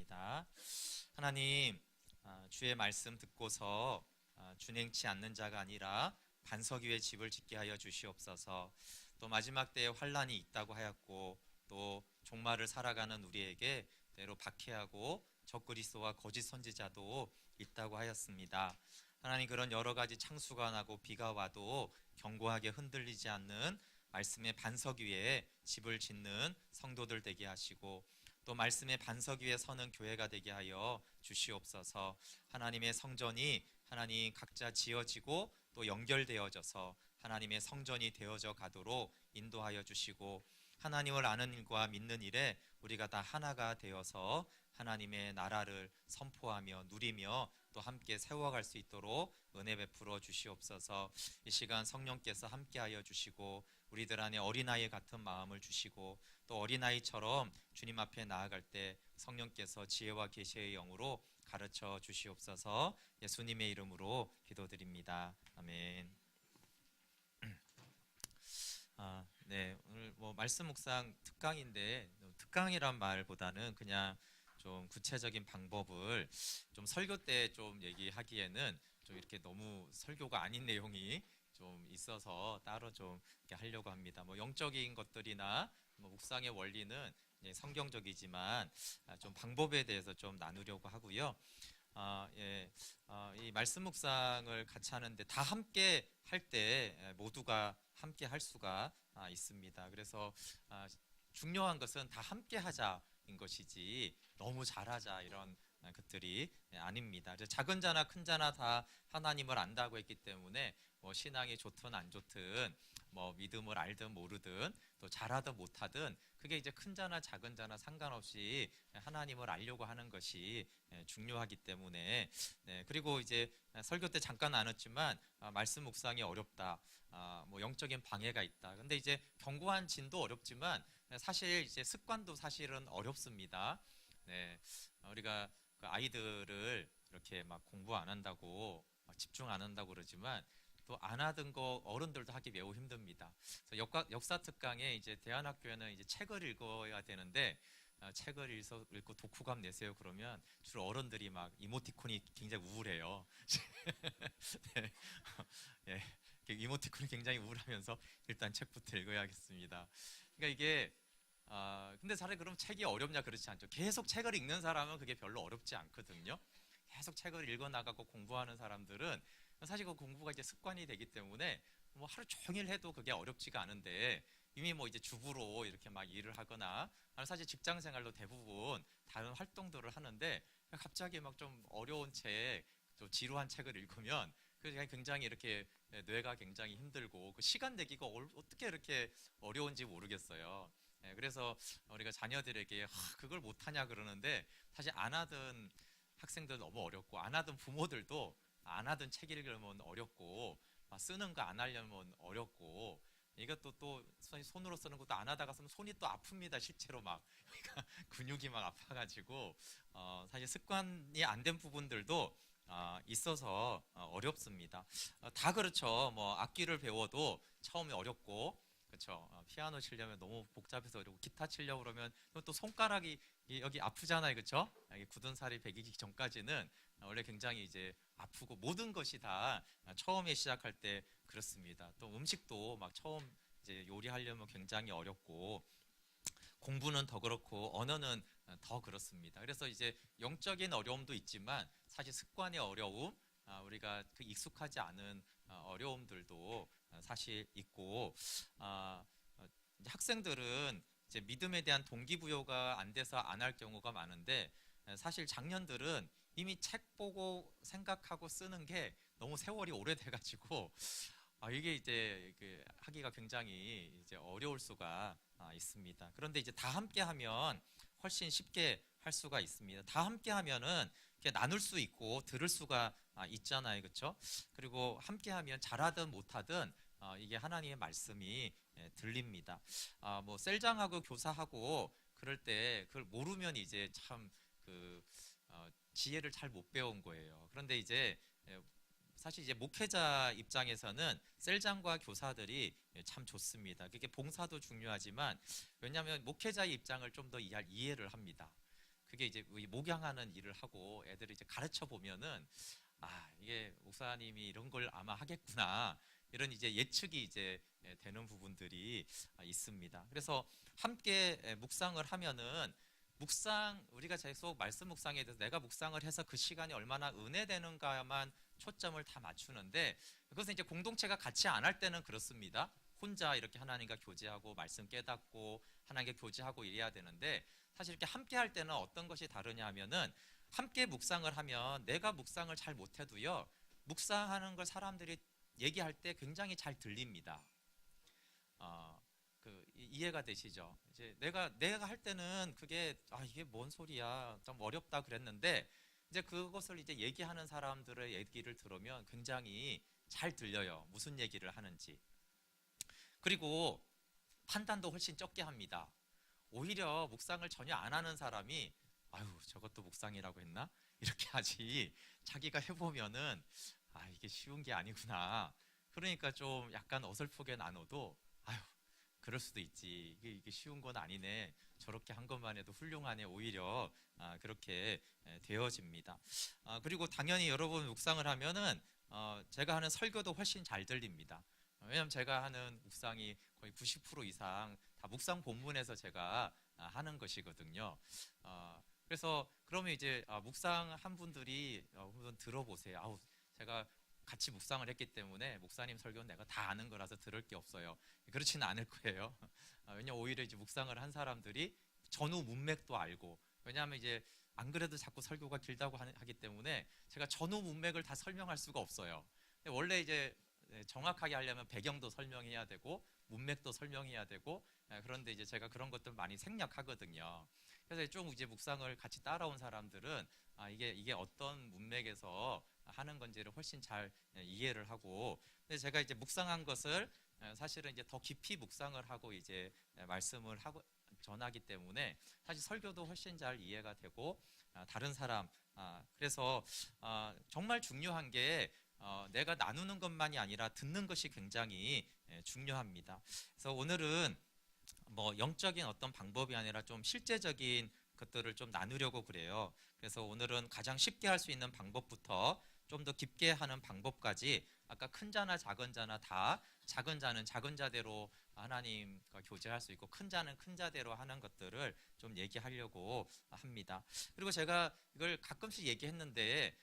기도하겠습니다. 하나님, 주의 말씀 듣고서 준행치 않는 자가 아니라 반석 위에 집을 짓게 하여 주시옵소서. 또 마지막 때에 환란이 있다고 하였고, 또 종말을 살아가는 우리에게 때로 박해하고 적그리스도와 거짓 선지자도 있다고 하였습니다. 하나님, 그런 여러 가지 창수가 나고 비가 와도 견고하게 흔들리지 않는 말씀의 반석 위에 집을 짓는 성도들 되게 하시고, 또 말씀의 반석 위에 서는 교회가 되게 하여 주시옵소서. 하나님의 성전이 하나님 각자 지어지고 또 연결되어져서 하나님의 성전이 되어져 가도록 인도하여 주시고, 하나님을 아는 일과 믿는 일에 우리가 다 하나가 되어서 하나님의 나라를 선포하며 누리며 또 함께 세워갈 수 있도록 은혜 베풀어 주시옵소서. 이 시간 성령께서 함께하여 주시고, 우리들 안에 어린아이 같은 마음을 주시고, 또 어린아이처럼 주님 앞에 나아갈 때 성령께서 지혜와 계시의 영으로 가르쳐 주시옵소서. 예수님의 이름으로 기도드립니다. 아멘. 네, 오늘 말씀 묵상 특강인데, 특강이란 말보다는 그냥 좀 구체적인 방법을 좀 설교 때 좀 얘기하기에는 좀 이렇게 너무 설교가 아닌 내용이 좀 있어서 따로 좀 이렇게 하려고 합니다. 영적인 것들이나 묵상의 원리는 성경적이지만 좀 방법에 대해서 좀 나누려고 하고요. 예, 이 말씀 묵상을 같이 하는데 다 함께 할 때 모두가 함께 할 수가 있습니다. 그래서 중요한 것은 다 함께 하자인 것이지 너무 잘하자 이런 것들이 아닙니다. 작은 자나 큰 자나 다 하나님을 안다고 했기 때문에 신앙이 좋든 안 좋든 믿음을 알든 모르든 또 잘하든 못하든 그게 이제 큰 자나 작은 자나 상관없이 하나님을 알려고 하는 것이 중요하기 때문에, 네, 그리고 이제 설교 때 잠깐 나눴지만 말씀 묵상이 어렵다, 영적인 방해가 있다. 근데 이제 견고한 진도 어렵지만 사실 이제 습관도 사실은 어렵습니다. 네, 우리가 그 아이들을 이렇게 막 공부 안 한다고 집중 안 한다고 그러지만 또 안 하던 거 어른들도 하기 매우 힘듭니다. 역사 특강에 이제 대안학교에는 이제 책을 읽어야 되는데 책을 읽고 독후감 내세요 그러면 주로 어른들이 막 이모티콘이 굉장히 우울해요. 네. 예, 이모티콘이 굉장히 우울하면서 일단 책부터 읽어야겠습니다. 그러니까 이게 근데 차라리 그럼 책이 어렵냐? 그렇지 않죠. 계속 책을 읽는 사람은 그게 별로 어렵지 않거든요. 계속 책을 읽어 나가고 공부하는 사람들은 사실 그 공부가 이제 습관이 되기 때문에 하루 종일 해도 그게 어렵지가 않은데, 이미 이제 주부로 이렇게 막 일을 하거나 사실 직장 생활로 대부분 다른 활동들을 하는데 갑자기 막 좀 어려운 책, 좀 지루한 책을 읽으면 그 굉장히 이렇게 뇌가 굉장히 힘들고 그 시간 내기가 어떻게 이렇게 어려운지 모르겠어요. 그래서 우리가 자녀들에게 그걸 못하냐 그러는데, 사실 안 하던 학생들 너무 어렵고 안 하던 부모들도 안 하던 책 읽으면 어렵고 쓰는 거 안 하려면 어렵고, 이것도 또 손으로 쓰는 것도 안 하다가 쓰면 손이 또 아픕니다. 실제로 막 그러니까 근육이 막 아파가지고 사실 습관이 안 된 부분들도 있어서 어렵습니다. 다 그렇죠. 악기를 배워도 처음에 어렵고, 그렇죠. 피아노 치려면 너무 복잡해서 어렵고, 기타 치려고 그러면 또 손가락이 여기 아프잖아요, 그렇죠? 여기 굳은 살이 배기기 전까지는 원래 굉장히 이제 아프고, 모든 것이 다 처음에 시작할 때 그렇습니다. 또 음식도 막 처음 이제 요리하려면 굉장히 어렵고, 공부는 더 그렇고 언어는 더 그렇습니다. 그래서 이제 영적인 어려움도 있지만 사실 습관의 어려움, 우리가 그 익숙하지 않은 어려움들도 사실 있고, 이제 학생들은 이제 믿음에 대한 동기부여가 안 돼서 안 할 경우가 많은데, 사실 장년들은 이미 책 보고 생각하고 쓰는 게 너무 세월이 오래돼가지고 이게 이제 하기가 굉장히 이제 어려울 수가 있습니다. 그런데 이제 다 함께 하면 훨씬 쉽게 할 수가 있습니다. 다 함께 하면은 이렇게 나눌 수 있고 들을 수가 있잖아요, 그렇죠? 그리고 함께 하면 잘하든 못하든 이게 하나님의 말씀이 들립니다. 셀장하고 교사하고 그럴 때 그걸 모르면 이제 참 지혜를 잘 못 배운 거예요. 그런데 이제 사실 이제 목회자 입장에서는 셀장과 교사들이 참 좋습니다. 그게 봉사도 중요하지만, 왜냐하면 목회자의 입장을 좀 더 이해를 합니다. 그게 이제 이 목양하는 일을 하고 애들을 이제 가르쳐 보면은 이게 목사님이 이런 걸 아마 하겠구나, 이런 이제 예측이 이제 되는 부분들이 있습니다. 그래서 함께 묵상을 하면은, 묵상, 우리가 계속 말씀 묵상에 대해서 내가 묵상을 해서 그 시간이 얼마나 은혜되는가만 초점을 다 맞추는데, 그것은 이제 공동체가 같이 안 할 때는 그렇습니다. 혼자 이렇게 하나님과 교제하고 말씀 깨닫고 하나님과 교제하고 이래야 되는데, 사실 이렇게 함께 할 때는 어떤 것이 다르냐 하면은, 함께 묵상을 하면 내가 묵상을 잘 못해도요, 묵상하는 걸 사람들이 얘기할 때 굉장히 잘 들립니다. 이해가 되시죠? 이제 내가 할 때는 그게 이게 뭔 소리야, 좀 어렵다 그랬는데, 이제 그것을 이제 얘기하는 사람들의 얘기를 들으면 굉장히 잘 들려요. 무슨 얘기를 하는지. 그리고 판단도 훨씬 적게 합니다. 오히려 묵상을 전혀 안 하는 사람이 저것도 묵상이라고 했나? 이렇게 하지, 자기가 해보면은 이게 쉬운 게 아니구나. 그러니까 좀 약간 어설프게 나눠도 그럴 수도 있지, 이게 쉬운 건 아니네, 저렇게 한 것만 해도 훌륭하네, 오히려 그렇게 되어집니다. 그리고 당연히 여러분 묵상을 하면은 제가 하는 설교도 훨씬 잘 들립니다. 왜냐하면 제가 하는 묵상이 거의 90% 이상 다 묵상 본문에서 제가 하는 것이거든요. 그래서 그러면 이제 묵상한 분들이 한번 들어보세요. 제가 같이 묵상을 했기 때문에 목사님 설교는 내가 다 아는 거라서 들을 게 없어요. 그렇지는 않을 거예요. 왜냐면 오히려 이제 묵상을 한 사람들이 전후 문맥도 알고, 왜냐하면 이제 안 그래도 자꾸 설교가 길다고 하기 때문에 제가 전후 문맥을 다 설명할 수가 없어요. 원래 이제 정확하게 하려면 배경도 설명해야 되고 문맥도 설명해야 되고, 그런데 이제 제가 그런 것들 많이 생략하거든요. 그래서 좀 이제 묵상을 같이 따라온 사람들은 이게 어떤 문맥에서 하는 건지를 훨씬 잘 이해를 하고, 근데 제가 이제 묵상한 것을 사실은 이제 더 깊이 묵상을 하고 이제 말씀을 하고 전하기 때문에 사실 설교도 훨씬 잘 이해가 되고, 다른 사람, 그래서 정말 중요한 게 내가 나누는 것만이 아니라 듣는 것이 굉장히 중요합니다. 그래서 오늘은 뭐 영적인 어떤 방법이 아니라 좀 실제적인 것들을 좀 나누려고 그래요. 그래서 오늘은 가장 쉽게 할 수 있는 방법부터 좀 더 깊게 하는 방법까지, 아까 큰 자나 작은 자나 다, 작은 자는 작은 자대로 하나님과 교제할 수 있고 큰 자는 큰 자대로 하는 것들을 좀 얘기하려고 합니다. 그리고 제가 이걸 가끔씩 얘기했는데,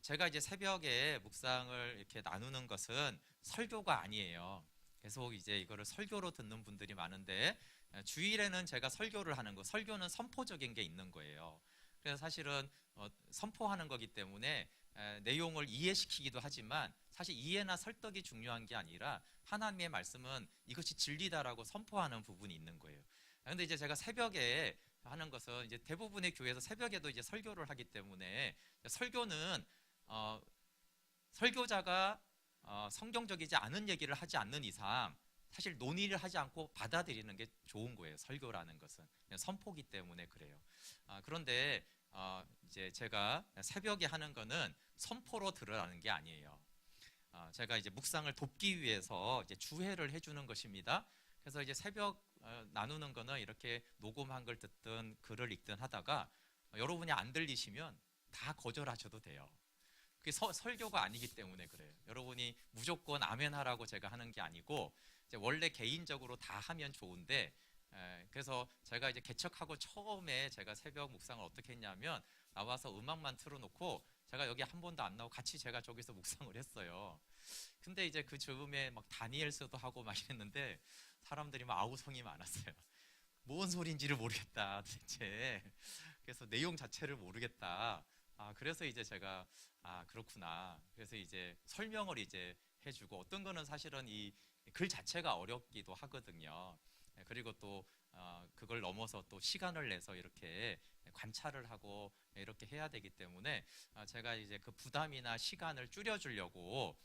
제가 이제 새벽에 묵상을 이렇게 나누는 것은 설교가 아니에요. 계속 이제 이거를 설교로 듣는 분들이 많은데, 주일에는 제가 설교를 하는 거, 설교는 선포적인 게 있는 거예요. 그래서 사실은 선포하는 거기 때문에 내용을 이해시키기도 하지만, 사실 이해나 설득이 중요한 게 아니라 하나님의 말씀은 이것이 진리다라고 선포하는 부분이 있는 거예요. 그런데 이제 제가 새벽에 하는 것은, 이제 대부분의 교회에서 새벽에도 이제 설교를 하기 때문에, 설교는 설교자가 성경적이지 않은 얘기를 하지 않는 이상 사실 논의를 하지 않고 받아들이는 게 좋은 거예요. 설교라는 것은 그냥 선포기 때문에 그래요. 그런데 이제 제가 새벽에 하는 거는 선포로 들으라는 게 아니에요. 제가 이제 묵상을 돕기 위해서 이제 주회를 해주는 것입니다. 그래서 이제 새벽 나누는 거는 이렇게 녹음한 걸 듣든 글을 읽든 하다가 여러분이 안 들리시면 다 거절하셔도 돼요. 그게 설교가 아니기 때문에 그래요. 여러분이 무조건 아멘 하라고 제가 하는 게 아니고, 이제 원래 개인적으로 다 하면 좋은데, 그래서 제가 이제 개척하고 처음에 제가 새벽 묵상을 어떻게 했냐면, 나와서 음악만 틀어놓고 제가 여기 한 번도 안 나오고 같이 제가 저기서 묵상을 했어요. 근데 이제 그 즈음에 막 다니엘서도 하고 막 이랬는데 사람들이 막 아우성이 많았어요. 뭔 소리인지를 모르겠다 도대체. 그래서 내용 자체를 모르겠다. 그래서 이제 제가 그렇구나. 그래서 이제 설명을 이제 해주고, 어떤 거는 사실은 이 글 자체가 어렵기도 하거든요. 그리고 또 그걸 넘어서 또 시간을 내서 이렇게 관찰을 하고 이렇게 해야 되기 때문에, 제가 이제 그 부담이나 시간을 줄여주려고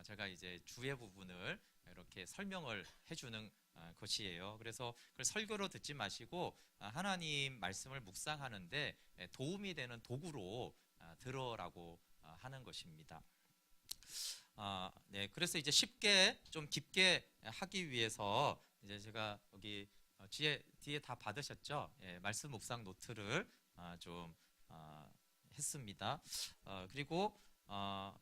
제가 이제 주의 부분을 이렇게 설명을 해주는 것이에요. 그래서 그걸 설교로 듣지 마시고 하나님 말씀을 묵상하는데 도움이 되는 도구로 들어라고 하는 것입니다. 네, 그래서 이제 쉽게 좀 깊게 하기 위해서 이제 제가 여기 뒤에 다 받으셨죠? 예, 말씀 묵상 노트를 좀 했습니다. 그리고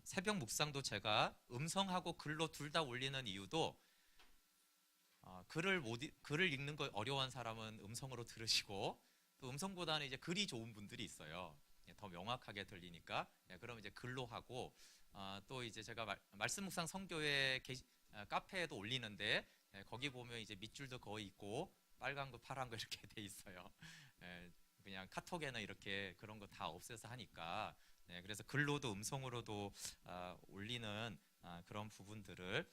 새벽 묵상도 제가 음성하고 글로 둘 다 올리는 이유도 글을 읽는 거 어려운 사람은 음성으로 들으시고 또 음성보다는 이제 글이 좋은 분들이 있어요. 더 명확하게 들리니까 그럼 이제 글로 하고 또 이제 제가 말씀 묵상 성교회 카페에도 올리는데 거기 보면 이제 밑줄도 거의 있고 빨간 거 파란 거 이렇게 돼 있어요. 그냥 카톡에는 이렇게 그런 거 다 없애서 하니까 그래서 글로도 음성으로도 올리는 그런 부분들을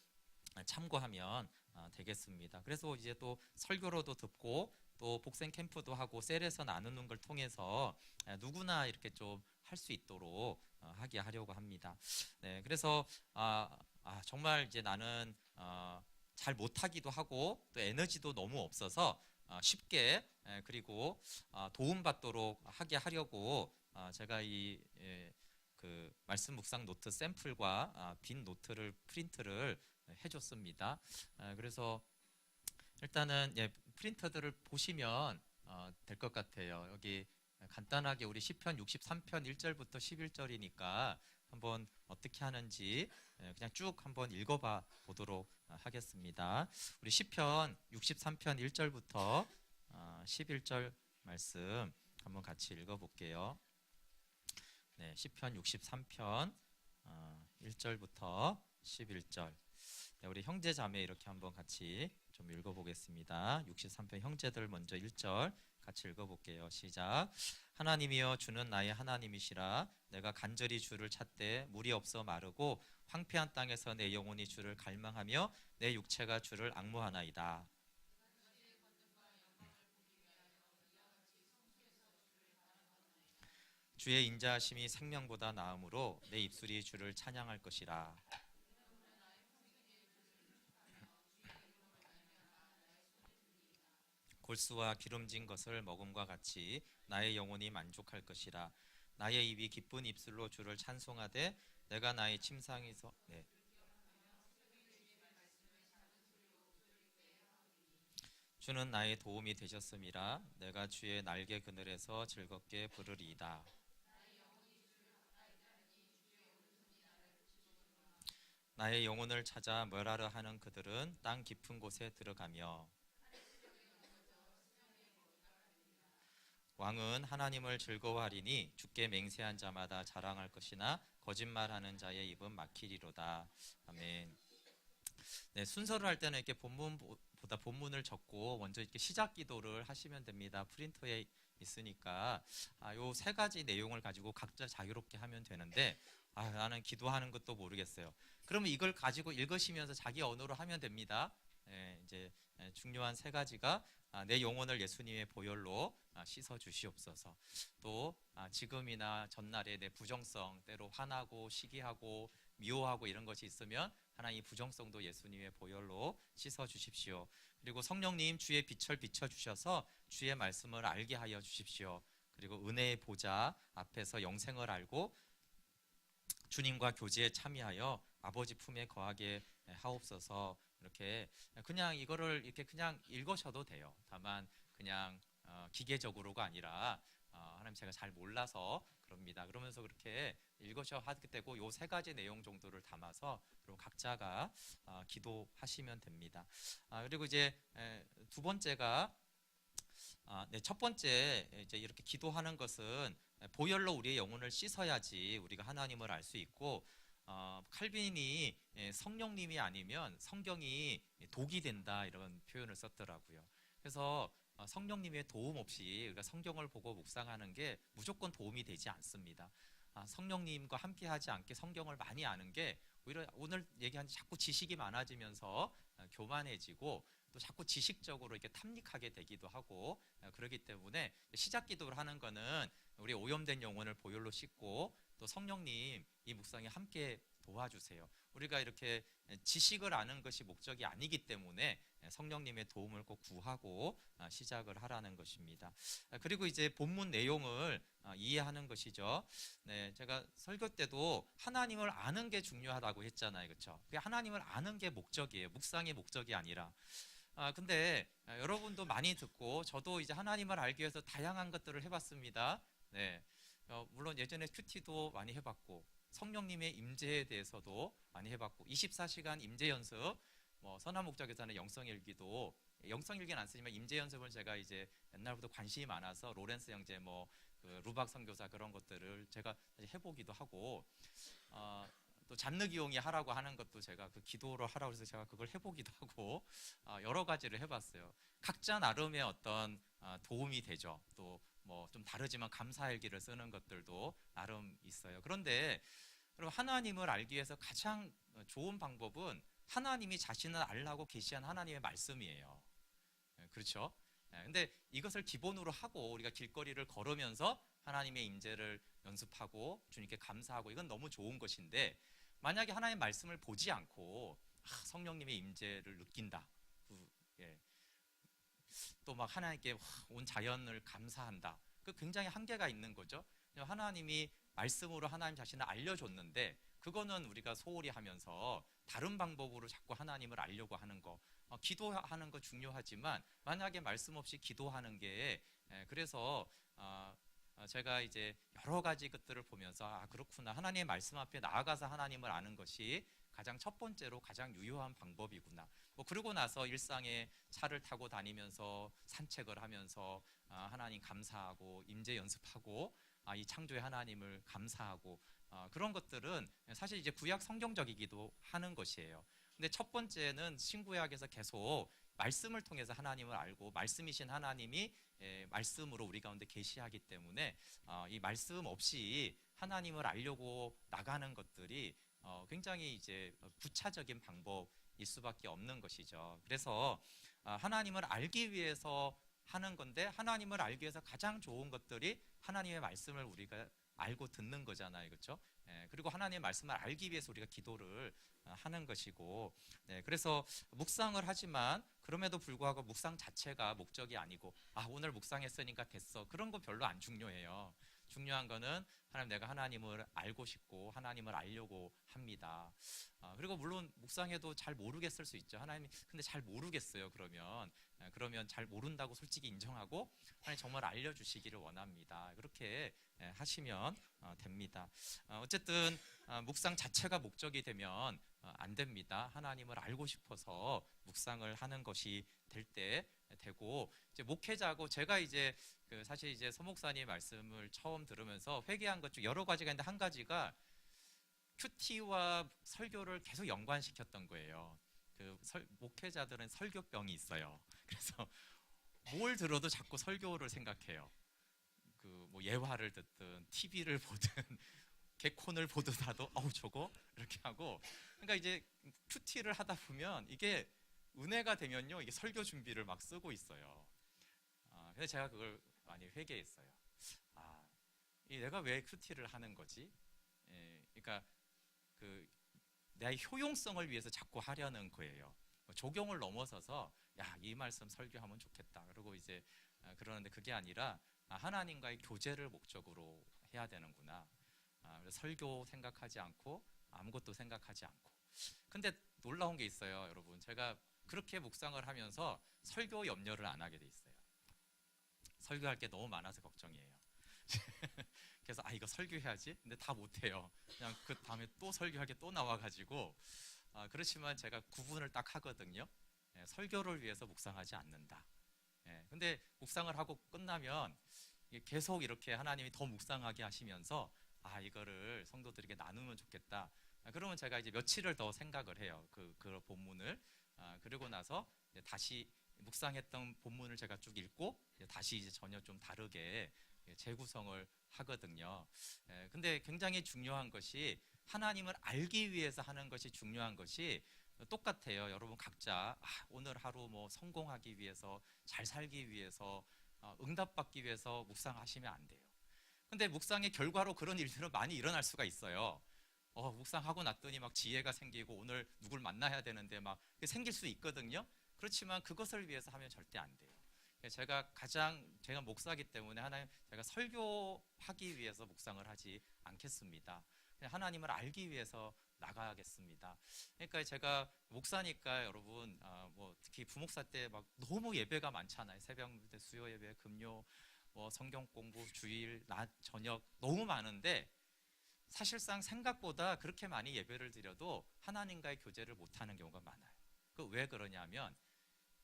참고하면 되겠습니다. 그래서 이제 또 설교로도 듣고 또 복생 캠프도 하고 셀에서 나누는 걸 통해서 누구나 이렇게 좀 할 수 있도록 하게 하려고 합니다. 네, 그래서 정말 이제 나는 잘 못하기도 하고 또 에너지도 너무 없어서 쉽게 그리고 도움받도록 하게 하려고 제가 그 말씀 묵상 노트 샘플과 빈 노트를 프린트를 해줬습니다. 그래서 일단은 프린터들을 보시면 될 것 같아요. 여기 간단하게 우리 시편 63편 1절부터 11절이니까 한번 어떻게 하는지 그냥 쭉 한번 읽어봐 보도록 하겠습니다. 우리 시편 63편 1절부터 11절 말씀 한번 같이 읽어볼게요. 네, 시편 63편 1절부터 11절. 네, 우리 형제 자매 이렇게 한번 같이 좀 읽어보겠습니다. 63편 형제들 먼저 1절 같이 읽어볼게요. 시작. 하나님이여 주는 나의 하나님이시라. 내가 간절히 주를 찾되 물이 없어 마르고 황폐한 땅에서 내 영혼이 주를 갈망하며 내 육체가 주를 앙모하나이다. 주의 인자하심이 생명보다 나음으로 내 입술이 주를 찬양할 것이라. 골수와 기름진 것을 먹음과 같이 나의 영혼이 만족할 것이라. 나의 입이 기쁜 입술로 주를 찬송하되 내가 나의 침상에서 주는 나의 도움이 되셨음이라. 내가 주의 날개 그늘에서 즐겁게 부르리이다. 나의 영혼을 찾아 멸하려 하는 그들은 땅 깊은 곳에 들어가며 왕은 하나님을 즐거워하리니 주께 맹세한 자마다 자랑할 것이나 거짓말하는 자의 입은 막히리로다. 아멘. 네, 순서를 할 때는 이렇게 본문보다 본문을 적고 먼저 이렇게 시작 기도를 하시면 됩니다. 프린터에 있으니까 요 세 가지 내용을 가지고 각자 자유롭게 하면 되는데 나는 기도하는 것도 모르겠어요. 그러면 이걸 가지고 읽으시면서 자기 언어로 하면 됩니다. 이제 중요한 세 가지가 내 영혼을 예수님의 보혈로 씻어 주시옵소서. 또 지금이나 전날에 내 부정성, 때로 화나고 시기하고 미워하고 이런 것이 있으면 하나님 이 부정성도 예수님의 보혈로 씻어 주십시오. 그리고 성령님 주의 빛을 비춰 주셔서 주의 말씀을 알게 하여 주십시오. 그리고 은혜의 보좌 앞에서 영생을 알고 주님과 교제에 참여하여 아버지 품에 거하게 하옵소서. 이렇게 그냥 이거를 이렇게 그냥 읽으셔도 돼요. 다만 그냥 기계적으로가 아니라 하나님 제가 잘 몰라서 그럽니다. 그러면서 그렇게 읽으셔 하게 되고 요 세 가지 내용 정도를 담아서 그리고 각자가 기도하시면 됩니다. 그리고 이제 두 번째가 첫 번째 이제 이렇게 기도하는 것은 보혈로 우리의 영혼을 씻어야지 우리가 하나님을 알 수 있고 칼빈이 성령님이 아니면 성경이 독이 된다 이런 표현을 썼더라고요. 그래서 성령님의 도움 없이 우리가 성경을 보고 묵상하는 게 무조건 도움이 되지 않습니다. 성령님과 함께하지 않게 성경을 많이 아는 게 오히려 오늘 얘기한 자꾸 지식이 많아지면서 교만해지고 또 자꾸 지식적으로 이렇게 탐닉하게 되기도 하고 그러기 때문에 시작 기도를 하는 거는 우리 오염된 영혼을 보혈로 씻고 또 성령님 이 묵상에 함께 도와주세요. 우리가 이렇게 지식을 아는 것이 목적이 아니기 때문에 성령님의 도움을 꼭 구하고 시작을 하라는 것입니다. 그리고 이제 본문 내용을 이해하는 것이죠. 네, 제가 설교 때도 하나님을 아는 게 중요하다고 했잖아요, 그렇죠? 하나님을 아는 게 목적이에요. 묵상의 목적이 아니라. 근데 여러분도 많이 듣고 저도 이제 하나님을 알기 위해서 다양한 것들을 해봤습니다. 네, 물론 예전에 큐티도 많이 해봤고 성령님의 임재에 대해서도 많이 해봤고 24시간 임재 연습, 뭐 선한 목자교사는 영성일기도 영성일기는 안 쓰지만 임재 연습을 제가 이제 옛날부터 관심이 많아서 로렌스 형제 뭐그 루박 선교사 그런 것들을 제가 해보기도 하고 또 잔느 기용이 하라고 하는 것도 제가 그 기도를 하라고 해서 제가 그걸 해보기도 하고 여러 가지를 해봤어요. 각자 나름의 어떤 도움이 되죠. 또 뭐 좀 다르지만 감사일기를 쓰는 것들도 나름 있어요. 그런데 여러분 하나님을 알기 위해서 가장 좋은 방법은 하나님이 자신을 알라고 계시한 하나님의 말씀이에요. 그렇죠? 근데 이것을 기본으로 하고 우리가 길거리를 걸으면서 하나님의 임재를 연습하고 주님께 감사하고 이건 너무 좋은 것인데 만약에 하나님의 말씀을 보지 않고 성령님의 임재를 느낀다. 예. 또 막 하나님께 온 자연을 감사한다. 그 굉장히 한계가 있는 거죠. 하나님이 말씀으로 하나님 자신을 알려줬는데 그거는 우리가 소홀히 하면서 다른 방법으로 자꾸 하나님을 알려고 하는 거 기도하는 거 중요하지만 만약에 말씀 없이 기도하는 게 그래서 제가 이제 여러 가지 것들을 보면서 그렇구나 하나님의 말씀 앞에 나아가서 하나님을 아는 것이 가장 첫 번째로 가장 유효한 방법이구나. 뭐 그러고 나서 일상에 차를 타고 다니면서 산책을 하면서 하나님 감사하고 임재 연습하고 이 창조의 하나님을 감사하고 그런 것들은 사실 이제 구약 성경적이기도 하는 것이에요. 근데 첫 번째는 신구약에서 계속 말씀을 통해서 하나님을 알고 말씀이신 하나님이 말씀으로 우리 가운데 계시하기 때문에 이 말씀 없이 하나님을 알려고 나가는 것들이 굉장히 이제 부차적인 방법일 수밖에 없는 것이죠. 그래서 하나님을 알기 위해서 하는 건데 하나님을 알기 위해서 가장 좋은 것들이 하나님의 말씀을 우리가 알고 듣는 거잖아요. 그렇죠? 그리고 하나님의 말씀을 알기 위해서 우리가 기도를 하는 것이고 그래서 묵상을 하지만 그럼에도 불구하고 묵상 자체가 목적이 아니고 오늘 묵상했으니까 됐어. 그런 거 별로 안 중요해요. 중요한 거는 내가 하나님을 알고 싶고 하나님을 알려고 합니다. 그리고 물론 묵상해도 잘 모르겠을 수 있죠. 하나님이 근데 잘 모르겠어요. 그러면 잘 모른다고 솔직히 인정하고 하나님 정말 알려주시기를 원합니다. 그렇게 하시면 됩니다. 어쨌든 묵상 자체가 목적이 되면 안 됩니다. 하나님을 알고 싶어서 묵상을 하는 것이 될 때 되고 이제 목회자고 제가 이제 사실 이제 서목사님 말씀을 처음 들으면서 회개한 것 중 여러 가지가 있는데 한 가지가 큐티와 설교를 계속 연관시켰던 거예요. 목회자들은 설교병이 있어요. 그래서 뭘 들어도 자꾸 설교를 생각해요. 뭐 예화를 듣든 TV를 보든 개콘을 보더라도 저거 이렇게 하고 그러니까 이제 큐티를 하다 보면 이게 은혜가 되면요 이게 설교 준비를 막 쓰고 있어요. 그래서 제가 그걸 많이 회개했어요. 내가 왜 큐티를 하는 거지? 그러니까 내 효용성을 위해서 자꾸 하려는 거예요. 조경을 넘어서서 이 말씀 설교하면 좋겠다. 그리고 이제 그러는데 그게 아니라 하나님과의 교제를 목적으로 해야 되는구나. 그래서 설교 생각하지 않고 아무것도 생각하지 않고. 근데 놀라운 게 있어요, 여러분. 제가 그렇게 묵상을 하면서 설교 염려를 안 하게 돼 있어요. 설교할 게 너무 많아서 걱정이에요. 그래서 이거 설교해야지. 근데 다 못해요. 그냥 그 다음에 또 설교할 게 또 나와가지고 그렇지만 제가 구분을 딱 하거든요. 설교를 위해서 묵상하지 않는다. 근데 묵상을 하고 끝나면 계속 이렇게 하나님이 더 묵상하게 하시면서 이거를 성도들에게 나누면 좋겠다. 그러면 제가 이제 며칠을 더 생각을 해요. 그 본문을. 그리고 나서 다시 묵상했던 본문을 제가 쭉 읽고 다시 이제 전혀 좀 다르게 재구성을 하거든요. 근데 굉장히 중요한 것이 하나님을 알기 위해서 하는 것이 중요한 것이 똑같아요. 여러분 각자 오늘 하루 뭐 성공하기 위해서 잘 살기 위해서 응답받기 위해서 묵상하시면 안 돼요. 근데 묵상의 결과로 그런 일들은 많이 일어날 수가 있어요. 묵상하고 났더니 막 지혜가 생기고 오늘 누굴 만나야 되는데 막 생길 수 있거든요. 그렇지만 그것을 위해서 하면 절대 안 돼요. 제가 목사기 때문에 제가 설교하기 위해서 묵상을 하지 않겠습니다. 그냥 하나님을 알기 위해서 나가겠습니다. 그러니까 제가 목사니까 여러분 뭐 특히 부목사 때 막 너무 예배가 많잖아요. 새벽 수요 예배, 금요 뭐 성경 공부, 주일, 낮, 저녁 너무 많은데 사실상 생각보다 그렇게 많이 예배를 드려도 하나님과의 교제를 못하는 경우가 많아요. 그 왜 그러냐면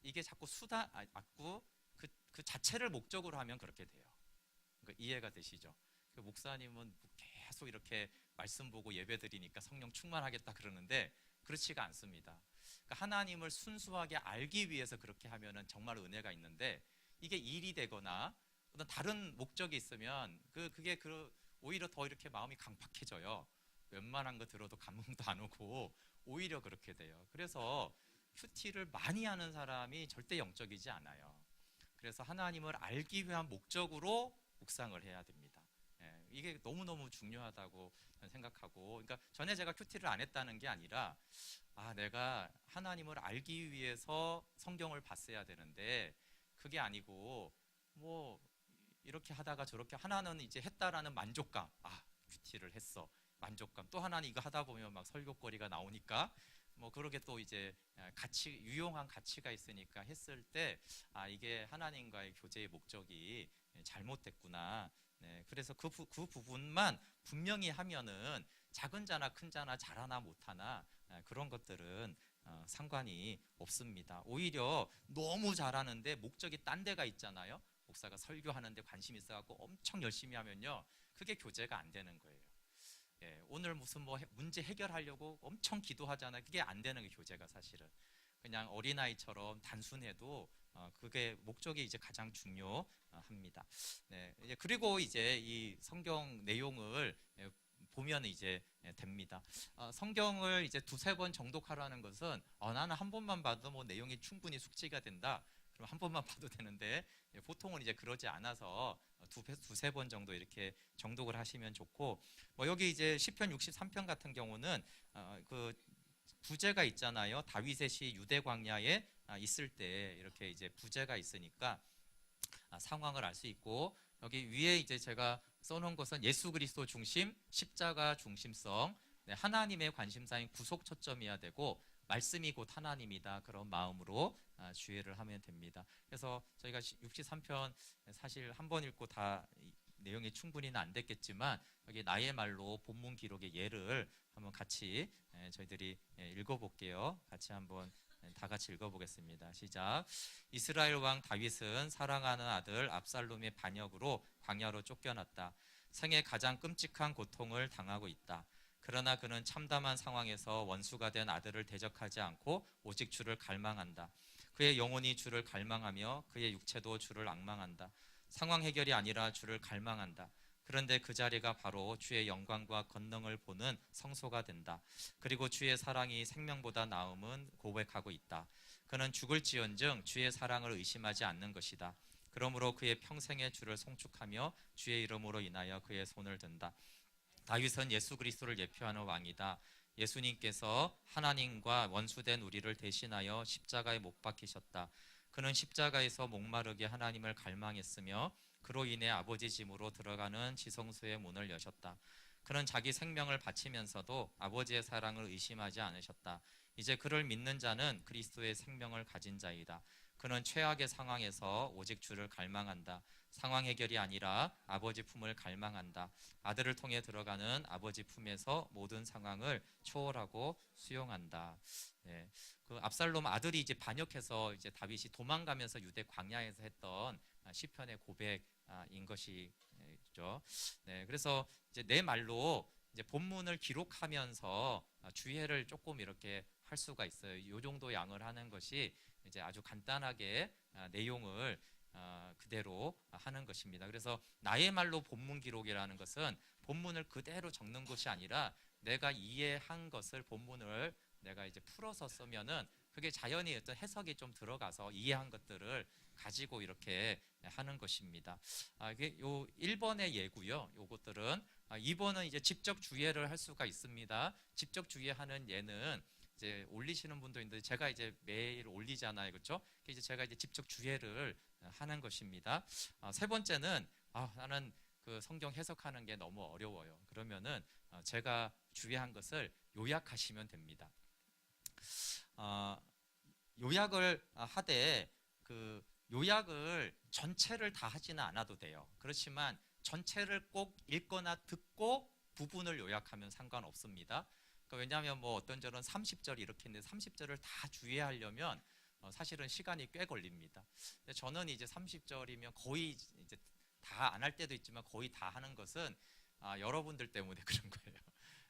이게 자꾸 자꾸 그 자체를 목적으로 하면 그렇게 돼요. 그러니까 이해가 되시죠? 그 목사님은 계속 이렇게 말씀 보고 예배 드리니까 성령 충만하겠다 그러는데 그렇지가 않습니다. 그러니까 하나님을 순수하게 알기 위해서 그렇게 하면은 정말 은혜가 있는데 이게 일이 되거나 어떤 다른 목적이 있으면 그게 오히려 더 이렇게 마음이 강팍해져요. 웬만한 거 들어도 감흥도 안 오고 오히려 그렇게 돼요. 그래서 큐티를 많이 하는 사람이 절대 영적이지 않아요. 그래서 하나님을 알기 위한 목적으로 묵상을 해야 됩니다. 이게 너무너무 중요하다고 생각하고, 그러니까 전에 제가 큐티를 안 했다는 게 아니라 내가 하나님을 알기 위해서 성경을 봤어야 되는데 그게 아니고 뭐 이렇게 하다가 저렇게 하나는 이제 했다라는 만족감, 큐티를 했어, 만족감. 또 하나는 이거 하다 보면 막 설교거리가 나오니까 뭐 그렇게 또 이제 유용한 가치가 있으니까 했을 때 이게 하나님과의 교제의 목적이 잘못됐구나. 네, 그래서 그 부분만 분명히 하면은 작은 자나 큰 자나 잘하나 못하나 그런 것들은 상관이 없습니다. 오히려 너무 잘하는데 목적이 딴 데가 있잖아요. 목사가 설교하는데 관심 있어갖고 엄청 열심히 하면요, 그게 교제가 안 되는 거예요. 오늘 무슨 뭐 문제 해결하려고 엄청 기도하잖아요. 그게 안 되는 게 교제가 사실은. 그냥 어린아이처럼 단순해도 그게 목적이 이제 가장 중요합니다. 네, 그리고 이제 이 성경 내용을 보면 이제 됩니다. 성경을 이제 두세 번 정독하라는 것은 나는 한 번만 봐도 뭐 내용이 충분히 숙지가 된다. 그럼 한 번만 봐도 되는데 보통은 이제 그러지 않아서 두세 번 정도 이렇게 정독을 하시면 좋고, 뭐 여기 이제 시편 63편 같은 경우는 그 부제가 있잖아요. 다윗의 시 유대 광야에 있을 때 이렇게 이제 부제가 있으니까 상황을 알 수 있고, 여기 위에 이제 제가 써놓은 것은 예수 그리스도 중심, 십자가 중심성, 하나님의 관심사인 구속 초점이어야 되고 말씀이 곧 하나님이다, 그런 마음으로 주의를 하면 됩니다. 그래서 저희가 63편 사실 한 번 읽고 다 내용이 충분히는 안 됐겠지만 여기 나의 말로 본문 기록의 예를 한번 같이 저희들이 읽어볼게요. 같이 한번 다 같이 읽어보겠습니다. 시작. 이스라엘 왕 다윗은 사랑하는 아들 압살롬의 반역으로 광야로 쫓겨났다. 생애 가장 끔찍한 고통을 당하고 있다. 그러나 그는 참담한 상황에서 원수가 된 아들을 대적하지 않고 오직 주를 갈망한다. 그의 영혼이 주를 갈망하며 그의 육체도 주를 앙망한다. 상황 해결이 아니라 주를 갈망한다. 그런데 그 자리가 바로 주의 영광과 권능을 보는 성소가 된다. 그리고 주의 사랑이 생명보다 나음은 고백하고 있다. 그는 죽을지언정 주의 사랑을 의심하지 않는 것이다. 그러므로 그의 평생에 주를 송축하며 주의 이름으로 인하여 그의 손을 든다. 다윗은 예수 그리스도를 예표하는 왕이다. 예수님께서 하나님과 원수된 우리를 대신하여 십자가에 못 박히셨다. 그는 십자가에서 목마르게 하나님을 갈망했으며 그로 인해 아버지 짐으로 들어가는 지성소의 문을 여셨다. 그는 자기 생명을 바치면서도 아버지의 사랑을 의심하지 않으셨다. 이제 그를 믿는 자는 그리스도의 생명을 가진 자이다. 그는 최악의 상황에서 오직 주를 갈망한다. 상황 해결이 아니라 아버지 품을 갈망한다. 아들을 통해 들어가는 아버지 품에서 모든 상황을 초월하고 수용한다. 네. 그 압살롬 아들이 이제 반역해서 이제 다윗이 도망가면서 유대 광야에서 했던 시편의 고백인 것이죠. 네. 그래서 이제 내 말로 이제 본문을 기록하면서 주의를 조금 이렇게 할 수가 있어요. 이 정도 양을 하는 것이 이제 아주 간단하게 내용을 그대로 하는 것입니다. 그래서 나의 말로 본문 기록이라는 것은 본문을 그대로 적는 것이 아니라 내가 이해한 것을 본문을 내가 이제 풀어서 쓰면은 그게 자연히 어떤 해석이 좀 들어가서 이해한 것들을 가지고 이렇게 하는 것입니다. 이게 요 1번의 예고요. 요것들은 2번은 이제 직접 주예를 할 수가 있습니다. 직접 주예하는 예는 이제 올리시는 분도 있는데 제가 이제 매일 올리잖아요, 그렇죠? 이제 제가 이제 직접 주예를 하는 것입니다. 세 번째는 나는 그 성경 해석하는 게 너무 어려워요. 그러면은 제가 주의한 것을 요약하시면 됩니다. 요약을 하되 그 요약을 전체를 다 하지는 않아도 돼요. 그렇지만 전체를 꼭 읽거나 듣고 부분을 요약하면 상관없습니다. 그러니까 왜냐하면 뭐 어떤 절은 30절 이렇게 있는데 30절을 다 주의하려면 사실은 시간이 꽤 걸립니다. 근데 저는 이제 30절이면 거의 이제 다 안 할 때도 있지만 거의 다 하는 것은 여러분들 때문에 그런 거예요.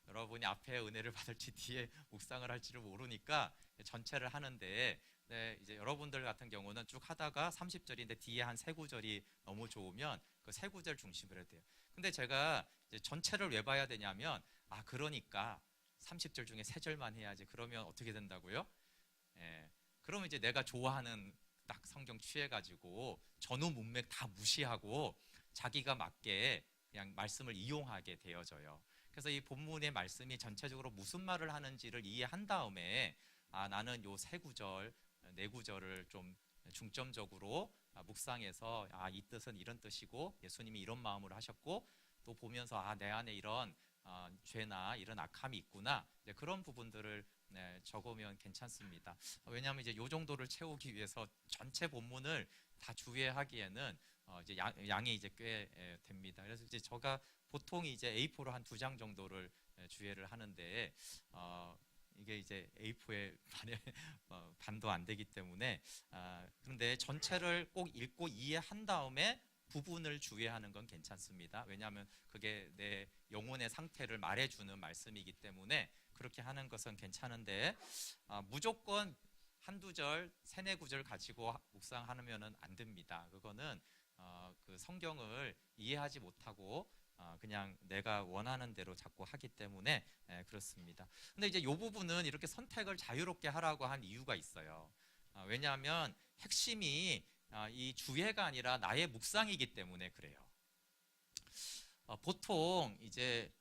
여러분이 앞에 은혜를 받을지 뒤에 묵상을 할지를 모르니까 전체를 하는데, 네, 이제 여러분들 같은 경우는 쭉 하다가 30절인데 뒤에 한 세 구절이 너무 좋으면 그 세 구절 중심으로 해야 돼요. 근데 제가 이제 전체를 왜 봐야 되냐면, 그러니까 30절 중에 세 절만 해야지. 그러면 어떻게 된다고요? 예, 그러면 이제 내가 좋아하는 딱 성경 취해가지고 전후 문맥 다 무시하고 자기가 맞게 그냥 말씀을 이용하게 되어져요. 그래서 이 본문의 말씀이 전체적으로 무슨 말을 하는지를 이해한 다음에 나는 요 세 구절, 네 구절을 좀 중점적으로 묵상해서 이 뜻은 이런 뜻이고 예수님이 이런 마음으로 하셨고 또 보면서 내 안에 이런 죄나 이런 악함이 있구나, 이제 그런 부분들을 적으면 괜찮습니다. 왜냐하면 이제 요 정도를 채우기 위해서 전체 본문을 다 주의하기에는 이제 양이 이제 꽤 됩니다. 그래서 이제 제가 보통 이제 A4로 한 두 장 정도를 주의를 하는데 이게 이제 A4의 반도 안 되기 때문에 그런데 전체를 꼭 읽고 이해한 다음에 부분을 주의하는 건 괜찮습니다. 왜냐하면 그게 내 영혼의 상태를 말해주는 말씀이기 때문에 그렇게 하는 것은 괜찮은데 무조건 한두 절, 세네 구절 가지고 묵상하면은 안 됩니다. 그거는 그 성경을 이해하지 못하고 그냥 내가 원하는 대로 자꾸 하기 때문에 그렇습니다. 근데 이제 이 부분은 이렇게 선택을 자유롭게 하라고 한 이유가 있어요. 왜냐하면 핵심이 이 주해가 아니라 나의 묵상이기 때문에 그래요. 보통 이제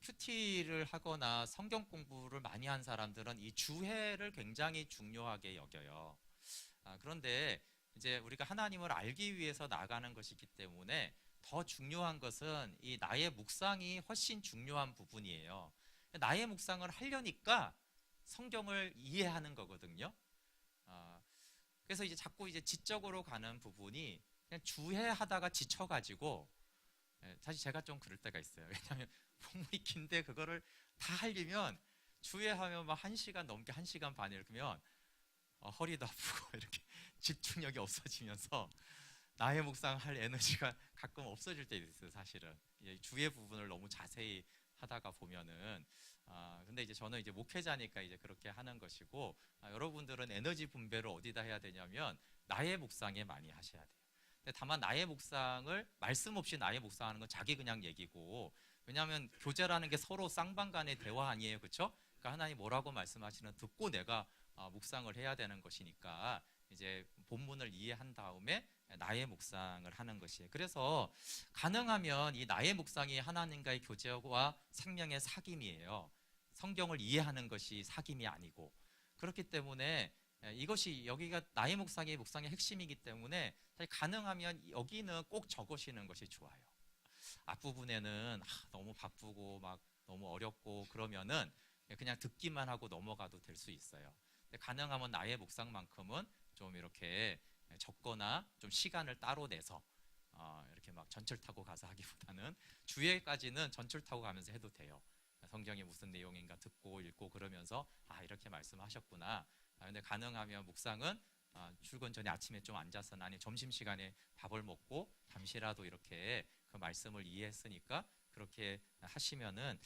큐티를 하거나 성경 공부를 많이 한 사람들은 이 주해를 굉장히 중요하게 여겨요. 그런데 이제 우리가 하나님을 알기 위해서 나가는 것이기 때문에 더 중요한 것은 이 나의 묵상이 훨씬 중요한 부분이에요. 나의 묵상을 하려니까 성경을 이해하는 거거든요. 그래서 이제 자꾸 이제 지적으로 가는 부분이 그냥 주해하다가 지쳐가지고, 사실 제가 좀 그럴 때가 있어요. 왜냐하면 본문이 긴데 그거를 다 하려면 주해하면 막 1시간 넘게 1시간 반에 이렇게 하면 허리도 아프고 이렇게 집중력이 없어지면서 나의 묵상할 에너지가 가끔 없어질 때도 있어요. 사실은 주의 부분을 너무 자세히 하다가 보면은 근데 이제 저는 이제 목회자니까 이제 그렇게 하는 것이고, 여러분들은 에너지 분배를 어디다 해야 되냐면 나의 묵상에 많이 하셔야 돼요. 근데 다만 나의 묵상을 말씀 없이 나의 묵상하는 건 자기 그냥 얘기고, 왜냐하면 교제라는 게 서로 쌍방간의 대화 아니에요, 그렇죠? 그러니까 하나님 뭐라고 말씀하시는 듣고 내가 묵상을 해야 되는 것이니까 이제 본문을 이해한 다음에 나의 묵상을 하는 것이에요. 그래서 가능하면 이 나의 묵상이 하나님과의 교제와 생명의 사귐이에요. 성경을 이해하는 것이 사귐이 아니고, 그렇기 때문에 이것이 여기가 나의 묵상의 핵심이기 때문에 사실 가능하면 여기는 꼭 적으시는 것이 좋아요. 앞부분에는 너무 바쁘고 막 너무 어렵고 그러면은 그냥 듣기만 하고 넘어가도 될 수 있어요. 근데 가능하면 나의 묵상만큼은 좀 이렇게 적거나 좀 시간을 따로 내서 이렇게 막 전철 타고 가서 하기보다는 주에까지는 전철 타고 가면서 해도 돼요. 성경이 무슨 내용인가 듣고 읽고 그러면서 이렇게 말씀하셨구나. 근데 가능하면 묵상은 출근 전에 아침에 좀 앉아서 아니 점심시간에 밥을 먹고 잠시라도 이렇게 그 말씀을 이해했으니까 그렇게 하시면은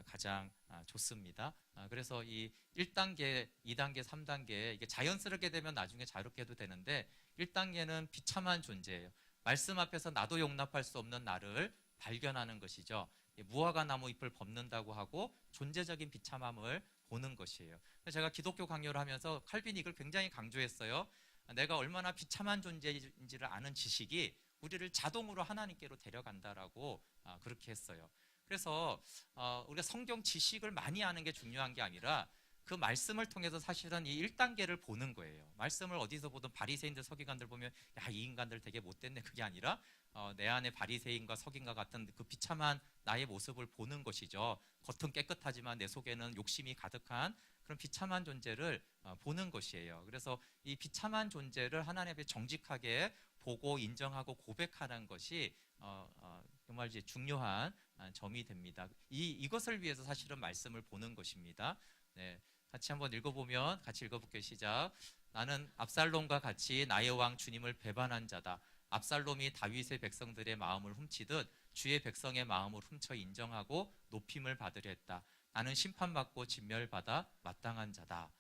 가장 좋습니다. 그래서 이 1단계, 2단계, 3단계 이게 자연스럽게 되면 나중에 자유롭게 해도 되는데 1단계는 비참한 존재예요. 말씀 앞에서 나도 용납할 수 없는 나를 발견하는 것이죠. 무화과 나무 잎을 벗는다고 하고 존재적인 비참함을 보는 것이에요. 제가 기독교 강요를 하면서 칼빈이 이걸 굉장히 강조했어요. 내가 얼마나 비참한 존재인지를 아는 지식이 우리를 자동으로 하나님께로 데려간다라고 그렇게 했어요. 그래서 우리가 성경 지식을 많이 아는 게 중요한 게 아니라 그 말씀을 통해서 사실은 이 1단계를 보는 거예요. 말씀을 어디서 보든 바리새인들 서기관들 보면 이 인간들 되게 못됐네, 그게 아니라 내 안에 바리새인과 서기관과 같은 그 비참한 나의 모습을 보는 것이죠. 겉은 깨끗하지만 내 속에는 욕심이 가득한 그런 비참한 존재를 보는 것이에요. 그래서 이 비참한 존재를 하나님 앞에 정직하게 보고 인정하고 고백하는 것이 정말 이제 중요한 점이 됩니다. 이것을 위해서 사실은 말씀을 보는 것입니다. 네, 같이 한번 읽어보면 같이 읽어볼게요. 시작. 나는 압살롬과 같이 나의 왕 주님을 배반한 자다. 압살롬이 다윗의 백성들의 마음을 훔치듯 주의 백성의 마음을 훔쳐 인정하고 높임을 받으려 했다. 나는 심판받고 진멸받아 마땅한 자다.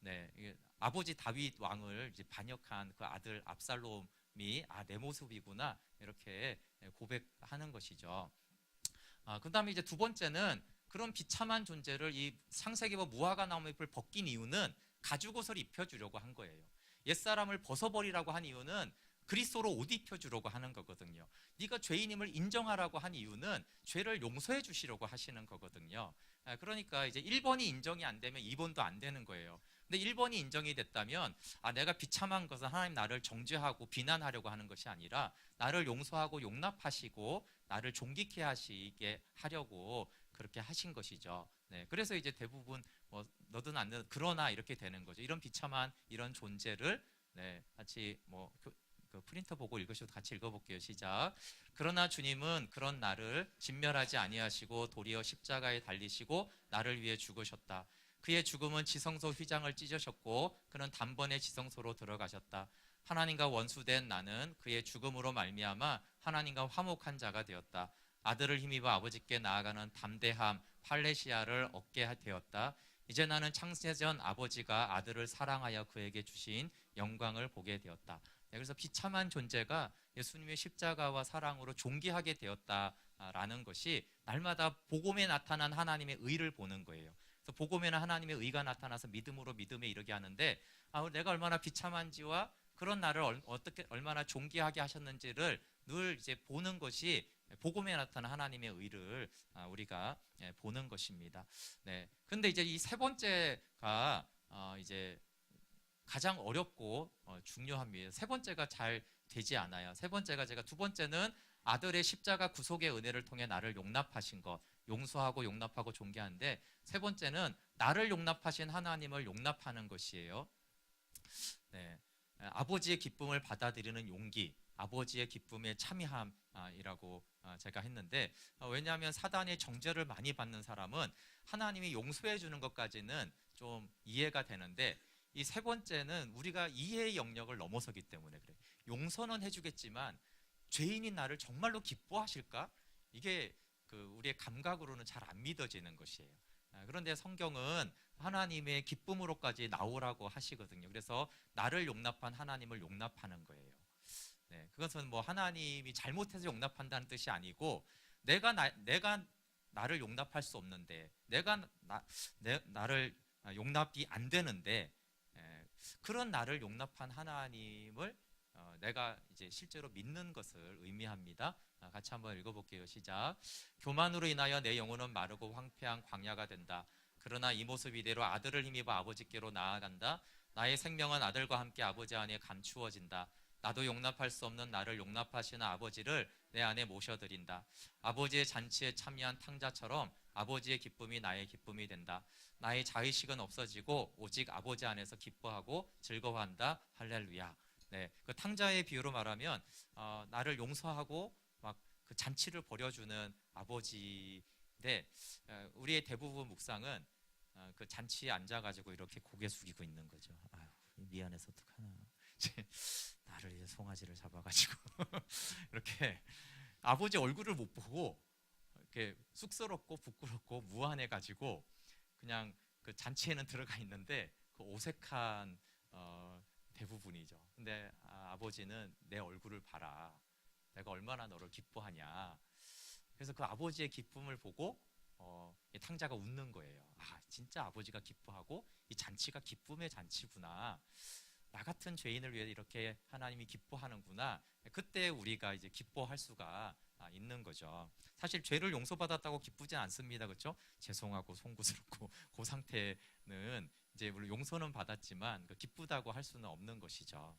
네, 아버지 다윗 왕을 이제 반역한 그 아들 압살롬이 내 모습이구나 이렇게 고백하는 것이죠. 그다음에 이제 두 번째는 그런 비참한 존재를 이 창세기와 무화과 나무 잎을 벗긴 이유는 가죽옷을 입혀주려고 한 거예요. 옛사람을 벗어버리라고 한 이유는 그리스도로 옷 입혀주려고 하는 거거든요. 네가 죄인임을 인정하라고 한 이유는 죄를 용서해 주시려고 하시는 거거든요. 그러니까 이제 1번이 인정이 안 되면 2번도 안 되는 거예요. 근데 1번이 인정이 됐다면 내가 비참한 것은 하나님 나를 정죄하고 비난하려고 하는 것이 아니라 나를 용서하고 용납하시고 나를 존귀케 하시게 하려고 그렇게 하신 것이죠. 네, 그래서 이제 대부분 너든 안 너든 그러나 이렇게 되는 거죠. 이런 비참한 이런 존재를 같이 그 프린터 보고 읽으셔도 같이 읽어볼게요. 시작. 그러나 주님은 그런 나를 진멸하지 아니하시고 도리어 십자가에 달리시고 나를 위해 죽으셨다. 그의 죽음은 지성소 휘장을 찢으셨고 그는 단번에 지성소로 들어가셨다. 하나님과 원수된 나는 그의 죽음으로 말미암아 하나님과 화목한 자가 되었다. 아들을 힘입어 아버지께 나아가는 담대함 팔레시아를 얻게 되었다. 이제 나는 창세전 아버지가 아들을 사랑하여 그에게 주신 영광을 보게 되었다. 그래서 비참한 존재가 예수님의 십자가와 사랑으로 존귀하게 되었다라는 것이 날마다 복음에 나타난 하나님의 의를 보는 거예요. 그래서 복음에는 하나님의 의가 나타나서 믿음으로 믿음에 이르게 하는데 내가 얼마나 비참한지와 그런 나를 어떻게 얼마나 존귀하게 하셨는지를 늘 이제 보는 것이 복음에 나타난 하나님의 의를 우리가 보는 것입니다. 네. 근데 이제 이 세 번째가 이제 가장 어렵고 중요합니다. 세 번째가 잘 되지 않아요. 세 번째가 제가 두 번째는 아들의 십자가 구속의 은혜를 통해 나를 용납하신 것, 용서하고 용납하고 존귀한데 세 번째는 나를 용납하신 하나님을 용납하는 것이에요. 네. 아버지의 기쁨을 받아들이는 용기, 아버지의 기쁨에 참여함이라고 제가 했는데 왜냐하면 사단의 정죄를 많이 받는 사람은 하나님이 용서해 주는 것까지는 좀 이해가 되는데 이 세 번째는 우리가 이해의 영역을 넘어서기 때문에 그래요. 용서는 해주겠지만 죄인인 나를 정말로 기뻐하실까? 이게 우리의 감각으로는 잘 안 믿어지는 것이에요. 그런데 성경은 하나님의 기쁨으로까지 나오라고 하시거든요. 그래서 나를 용납한 하나님을 용납하는 거예요. 네, 그것은 하나님이 잘못해서 용납한다는 뜻이 아니고 내가 나를 용납할 수 없는데 나를 용납이 안 되는데 그런 나를 용납한 하나님을 내가 이제 실제로 믿는 것을 의미합니다. 같이 한번 읽어볼게요. 시작. 교만으로 인하여 내 영혼은 마르고 황폐한 광야가 된다. 그러나 이 모습 이대로 아들을 힘입어 아버지께로 나아간다. 나의 생명은 아들과 함께 아버지 안에 감추어진다. 나도 용납할 수 없는 나를 용납하시는 아버지를 내 안에 모셔드린다. 아버지의 잔치에 참여한 탕자처럼 아버지의 기쁨이 나의 기쁨이 된다. 나의 자의식은 없어지고 오직 아버지 안에서 기뻐하고 즐거워한다. 할렐루야. 네, 그 탕자의 비유로 말하면 나를 용서하고 막 그 잔치를 벌여주는 아버지인데 우리의 대부분 묵상은 그 잔치에 앉아가지고 이렇게 고개 숙이고 있는 거죠. 아유, 미안해서 어떡하나. 나를 이제 송아지를 잡아가지고 이렇게 아버지 얼굴을 못 보고 이렇게 쑥스럽고 부끄럽고 무안해가지고 그냥 그 잔치에는 들어가 있는데 그 어색한 대부분이죠. 근데 아버지는 내 얼굴을 봐라. 내가 얼마나 너를 기뻐하냐. 그래서 그 아버지의 기쁨을 보고 이 탕자가 웃는 거예요. 진짜 아버지가 기뻐하고 이 잔치가 기쁨의 잔치구나. 나 같은 죄인을 위해 이렇게 하나님이 기뻐하는구나. 그때 우리가 이제 기뻐할 수가 있는 거죠. 사실 죄를 용서받았다고 기쁘진 않습니다. 그렇죠? 죄송하고 송구스럽고 그 상태는 이제 물론 용서는 받았지만 기쁘다고 할 수는 없는 것이죠.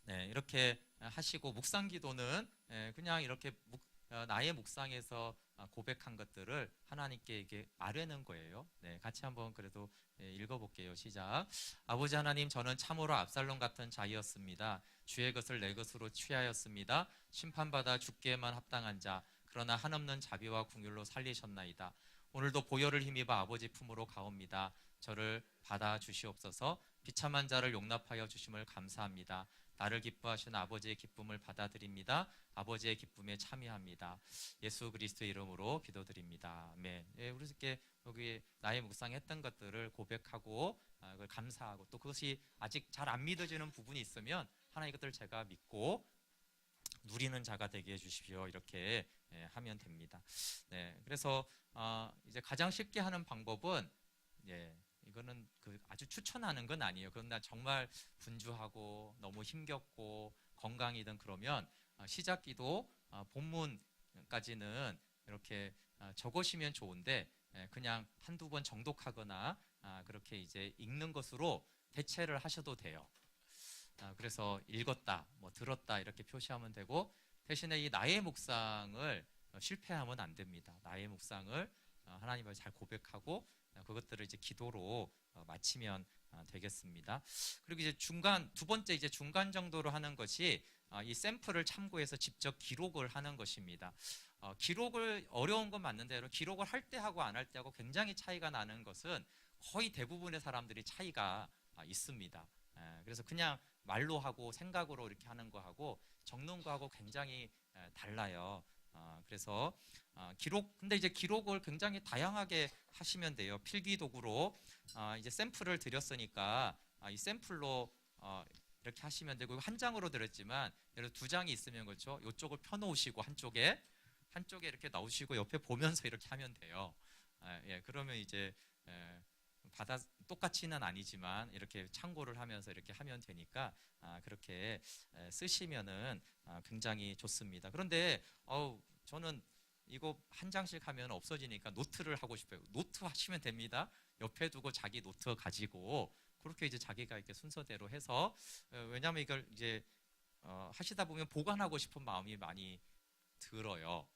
네, 이렇게 하시고 묵상 기도는 그냥 이렇게 나의 묵상에서 고백한 것들을 하나님께 이게 아뢰는 거예요. 네, 같이 한번 그래도 읽어볼게요. 시작. 아버지 하나님, 저는 참으로 압살롬 같은 자이었습니다. 주의 것을 내 것으로 취하였습니다. 심판받아 죽기에만 합당한 자, 그러나 한없는 자비와 긍휼로 살리셨나이다. 오늘도 보혈을 힘입어 아버지 품으로 가옵니다. 저를 받아 주시옵소서. 비참한 자를 용납하여 주심을 감사합니다. 나를 기뻐하시는 아버지의 기쁨을 받아들입니다. 아버지의 기쁨에 참여합니다. 예수 그리스도의 이름으로 기도드립니다. 아멘. 예, 우리 이렇게 여기 나의 묵상했던 것들을 고백하고 그걸 감사하고, 또 그것이 아직 잘 안 믿어지는 부분이 있으면 하나님, 이것들 제가 믿고 누리는 자가 되게 해주십시오. 이렇게 하면 됩니다. 네, 그래서 이제 가장 쉽게 하는 방법은, 이거는 아주 추천하는 건 아니에요. 그러나 정말 분주하고 너무 힘겹고 건강이든 그러면 시작기도 본문까지는 이렇게 적으시면 좋은데, 그냥 한두 번 정독하거나 그렇게 이제 읽는 것으로 대체를 하셔도 돼요. 그래서 읽었다, 뭐 들었다 이렇게 표시하면 되고, 대신에 이 나의 묵상을 실패하면 안 됩니다. 나의 묵상을 하나님을 잘 고백하고 그것들을 이제 기도로 마치면 되겠습니다. 그리고 이제 두 번째 이제 중간 정도로 하는 것이 이 샘플을 참고해서 직접 기록을 하는 것입니다. 기록을 어려운 건 맞는데, 기록을 할 때 하고 안 할 때하고 굉장히 차이가 나는 것은 거의 대부분의 사람들이 차이가 있습니다. 그래서 그냥 말로 하고 생각으로 이렇게 하는 거하고 적는 거하고 굉장히 달라요. 그래서 근데 이제 기록을 굉장히 다양하게 하시면 돼요. 필기 도구로 이제 샘플을 드렸으니까 이 샘플로 이렇게 하시면 되고, 한 장으로 드렸지만 예를 들어 두 장이 있으면 그렇죠. 이쪽을 펴놓으시고 한쪽에 이렇게 넣으시고 옆에 보면서 이렇게 하면 돼요. 그러면 이제 똑같이는 아니지만 이렇게 참고를 하면서 이렇게 하면 되니까 그렇게 쓰시면은 굉장히 좋습니다. 그런데 저는 이거 한 장씩 하면 없어지니까 노트를 하고 싶어요. 노트 하시면 됩니다. 옆에 두고 자기 노트 가지고 그렇게 이제 자기가 이렇게 순서대로 해서, 왜냐하면 이걸 이제 하시다 보면 보관하고 싶은 마음이 많이 들어요.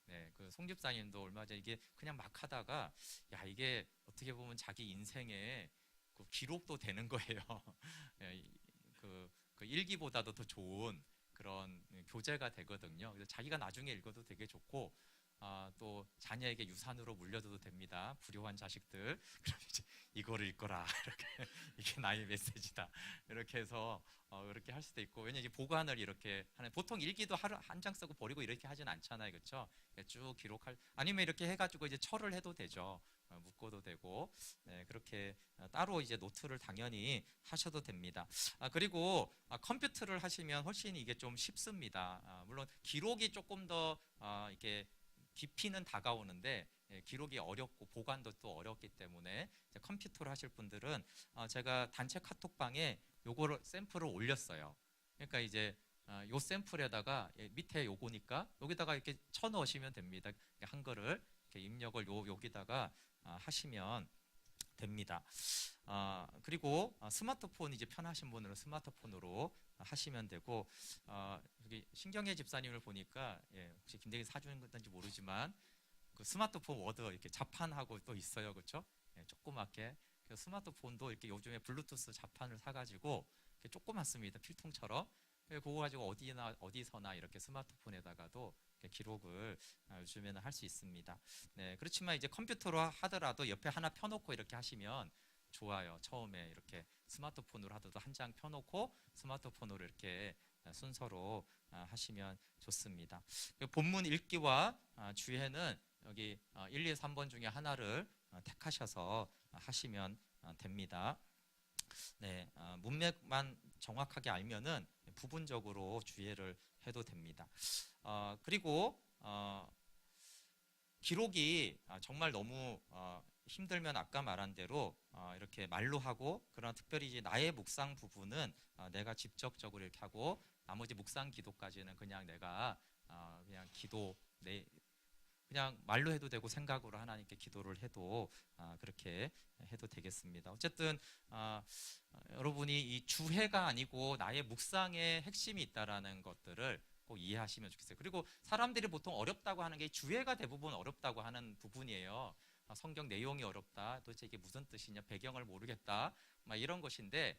네, 그 송집사님도 얼마 전에 이게 그냥 막 하다가, 야, 이게 어떻게 보면 자기 인생의 그 기록도 되는 거예요. 예, 그 일기보다도 더 좋은 그런 교재가 되거든요. 그래서 자기가 나중에 읽어도 되게 좋고, 또 자녀에게 유산으로 물려줘도 됩니다. 불효한 자식들. 그럼 이제 이거를 읽거라. 이렇게 이게 나의 메시지다. 이렇게 해서 이렇게 할 수도 있고, 왜냐 이제 보관을 이렇게 하는, 보통 일기도 하루 한 장 쓰고 버리고 이렇게 하진 않잖아요, 그렇죠? 쭉 기록할, 아니면 이렇게 해가지고 이제 철을 해도 되죠. 묶어도 되고, 네, 그렇게 따로 이제 노트를 당연히 하셔도 됩니다. 그리고 컴퓨터를 하시면 훨씬 이게 좀 쉽습니다. 물론 기록이 조금 더 이렇게 깊이는 다가오는데, 기록이 어렵고 보관도 또 어렵기 때문에 컴퓨터를 하실 분들은 제가 단체 카톡방에 요거를 샘플을 올렸어요. 그러니까 이제 요 샘플에다가 밑에 요거니까 여기다가 이렇게 쳐 넣으시면 됩니다. 한글을 이렇게 입력을 여기다가 하시면 됩니다. 그리고 스마트폰 이제 편하신 분으로 스마트폰으로 하시면 되고, 여기 신경애 집사님을 보니까, 혹시 김대기 사주는 건지 모르지만 그 스마트폰 워드 이렇게 자판하고 또 있어요, 그렇죠? 조그맣게. 그 스마트폰도 이렇게 요즘에 블루투스 자판을 사가지고 조그맣습니다, 필통처럼. 그거 가지고 어디서나 이렇게 스마트폰에다가도 기록을 요즘에는 할 수 있습니다. 네, 그렇지만 이제 컴퓨터로 하더라도 옆에 하나 펴놓고 이렇게 하시면 좋아요. 처음에 이렇게 스마트폰으로 하더라도 한 장 펴놓고 스마트폰으로 이렇게 순서로 하시면 좋습니다. 본문 읽기와 주해는 여기 1, 2, 3번 중에 하나를 택하셔서 하시면 됩니다. 네, 문맥만 정확하게 알면은 부분적으로 주의를 해도 됩니다. 그리고 기록이 정말 너무 힘들면 아까 말한 대로 이렇게 말로 하고, 그러나 특별히 이제 나의 묵상 부분은 내가 직접적으로 이렇게 하고, 나머지 묵상 기도까지는 그냥 내가 그냥 그냥 말로 해도 되고 생각으로 하나님께 기도를 해도 그렇게 해도 되겠습니다. 어쨌든 여러분이 이 주해가 아니고 나의 묵상의 핵심이 있다라는 것들을 꼭 이해하시면 좋겠어요. 그리고 사람들이 보통 어렵다고 하는 게 주해가 대부분 어렵다고 하는 부분이에요. 성경 내용이 어렵다. 도대체 이게 무슨 뜻이냐? 배경을 모르겠다. 막 이런 것인데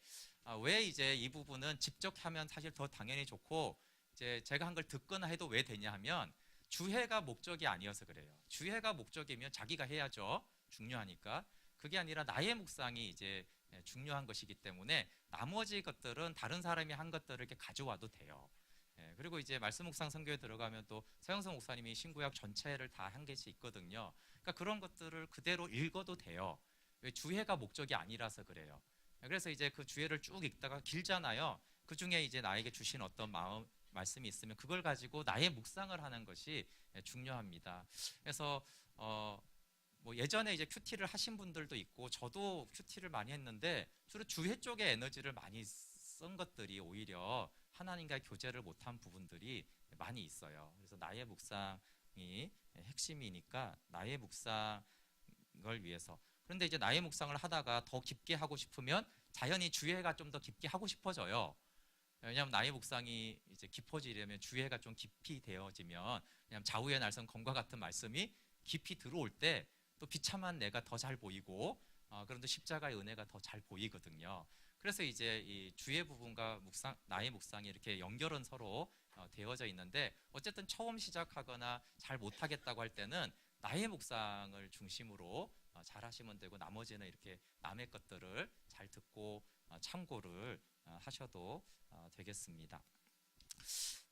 왜 이제 이 부분은 직접 하면 사실 더 당연히 좋고 이제 제가 한 걸 듣거나 해도 왜 되냐 하면 주해가 목적이 아니어서 그래요. 주해가 목적이면 자기가 해야죠. 중요하니까. 그게 아니라 나의 묵상이 이제 중요한 것이기 때문에 나머지 것들은 다른 사람이 한 것들을 이렇게 가져와도 돼요. 그리고 이제 말씀 묵상 선교에 들어가면 또 서영선 목사님이 신구약 전체를 다 한 개씩 있거든요. 그러니까 그런 것들을 그대로 읽어도 돼요. 왜 주해가 목적이 아니라서 그래요. 그래서 이제 그 주해를 쭉 읽다가 길잖아요. 그 중에 이제 나에게 주신 어떤 마음 말씀이 있으면 그걸 가지고 나의 묵상을 하는 것이 중요합니다. 그래서 뭐 예전에 이제 큐티를 하신 분들도 있고 저도 큐티를 많이 했는데 주로 주해 쪽에 에너지를 많이 쓴 것들이 오히려 하나님과의 교제를 못한 부분들이 많이 있어요. 그래서 나의 묵상이 핵심이니까 나의 묵상을 위해서. 그런데 이제 나의 묵상을 하다가 더 깊게 하고 싶으면 자연히 주해가 좀 더 깊게 하고 싶어져요. 왜냐하면 나의 묵상이 이제 깊어지려면 주해가 좀 깊이 되어지면, 왜냐하면 좌우의 날선 검과 같은 말씀이 깊이 들어올 때 또 비참한 내가 더 잘 보이고 그런데 십자가의 은혜가 더 잘 보이거든요. 그래서 이제 이 주의 부분과 묵상, 나의 묵상이 이렇게 연결은 서로 되어져 있는데 어쨌든 처음 시작하거나 잘 못하겠다고 할 때는 나의 묵상을 중심으로 잘 하시면 되고 나머지는 이렇게 남의 것들을 잘 듣고 참고를 하셔도 되겠습니다.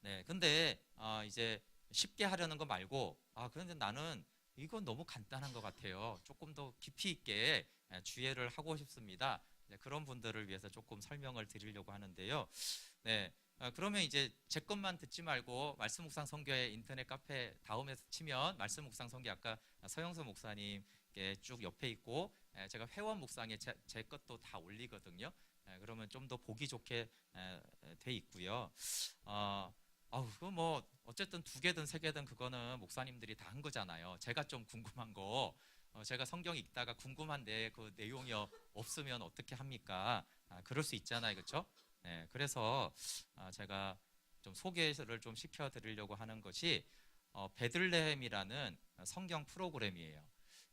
네, 근데 이제 쉽게 하려는 거 말고 그런데 나는 이건 너무 간단한 것 같아요. 조금 더 깊이 있게 주의를 하고 싶습니다. 네, 그런 분들을 위해서 조금 설명을 드리려고 하는데요. 네, 그러면 이제 제 것만 듣지 말고 말씀 묵상 선교의 인터넷 카페 다음에서 치면 말씀 묵상 선교 아까 서영서 목사님께 쭉 옆에 있고 제가 회원 묵상에 제 것도 다 올리거든요. 그러면 좀 더 보기 좋게 돼 있고요. 그거 뭐 어쨌든 두 개든 세 개든 그거는 목사님들이 다 한 거잖아요. 제가 좀 궁금한 거, 제가 성경 읽다가 궁금한데 그 내용이 없으면 어떻게 합니까? 그럴 수 있잖아요, 그렇죠? 네, 그래서 제가 좀 소개를 좀 시켜드리려고 하는 것이 베들레헴이라는 성경 프로그램이에요.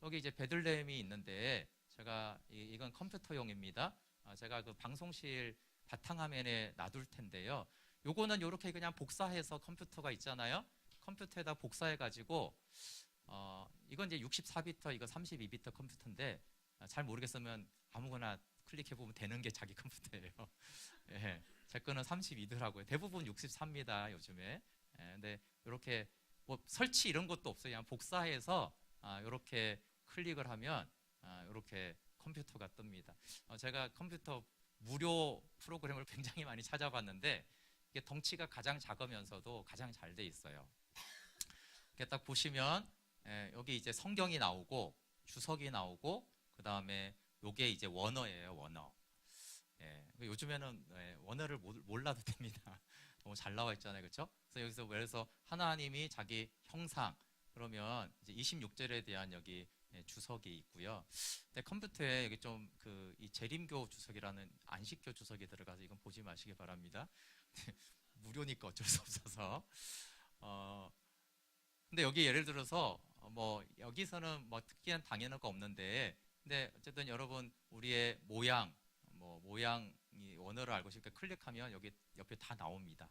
여기 이제 베들레헴이 있는데 제가 이건 컴퓨터용입니다. 제가 그 방송실 바탕화면에 놔둘 텐데요. 요거는 이렇게 그냥 복사해서 컴퓨터가 있잖아요. 컴퓨터에다 복사해 가지고 이건 이제 64비트 이거 32비트 컴퓨터인데 잘 모르겠으면 아무거나 클릭해 보면 되는 게 자기 컴퓨터예요. 예, 제 거는 32더라고요. 대부분 63입니다 요즘에. 근데 이렇게 뭐 설치 이런 것도 없어요. 그냥 복사해서 이렇게 클릭을 하면 이렇게 컴퓨터가 뜹니다. 제가 컴퓨터 무료 프로그램을 굉장히 많이 찾아봤는데 이게 덩치가 가장 작으면서도 가장 잘 돼 있어요. 이렇게 딱 보시면 여기 이제 성경이 나오고 주석이 나오고 그 다음에 요게 이제 원어예요. 원어. 요즘에는 원어를 몰라도 됩니다. 너무 잘 나와 있잖아요, 그렇죠? 그래서 하나님이 자기 형상 그러면 이제 26절에 대한 여기 주석이 있고요. 근데 컴퓨터에 여기 좀 이 재림교 주석이라는 안식교 주석이 들어가서 이건 보지 마시기 바랍니다. 무료니까 어쩔 수 없어서. 근데 여기 예를 들어서 뭐 여기서는 뭐 특이한 당연한 거 없는데, 근데 어쨌든 여러분 우리의 모양, 뭐 모양이 원어를 알고 싶으니까 클릭하면 여기 옆에 다 나옵니다.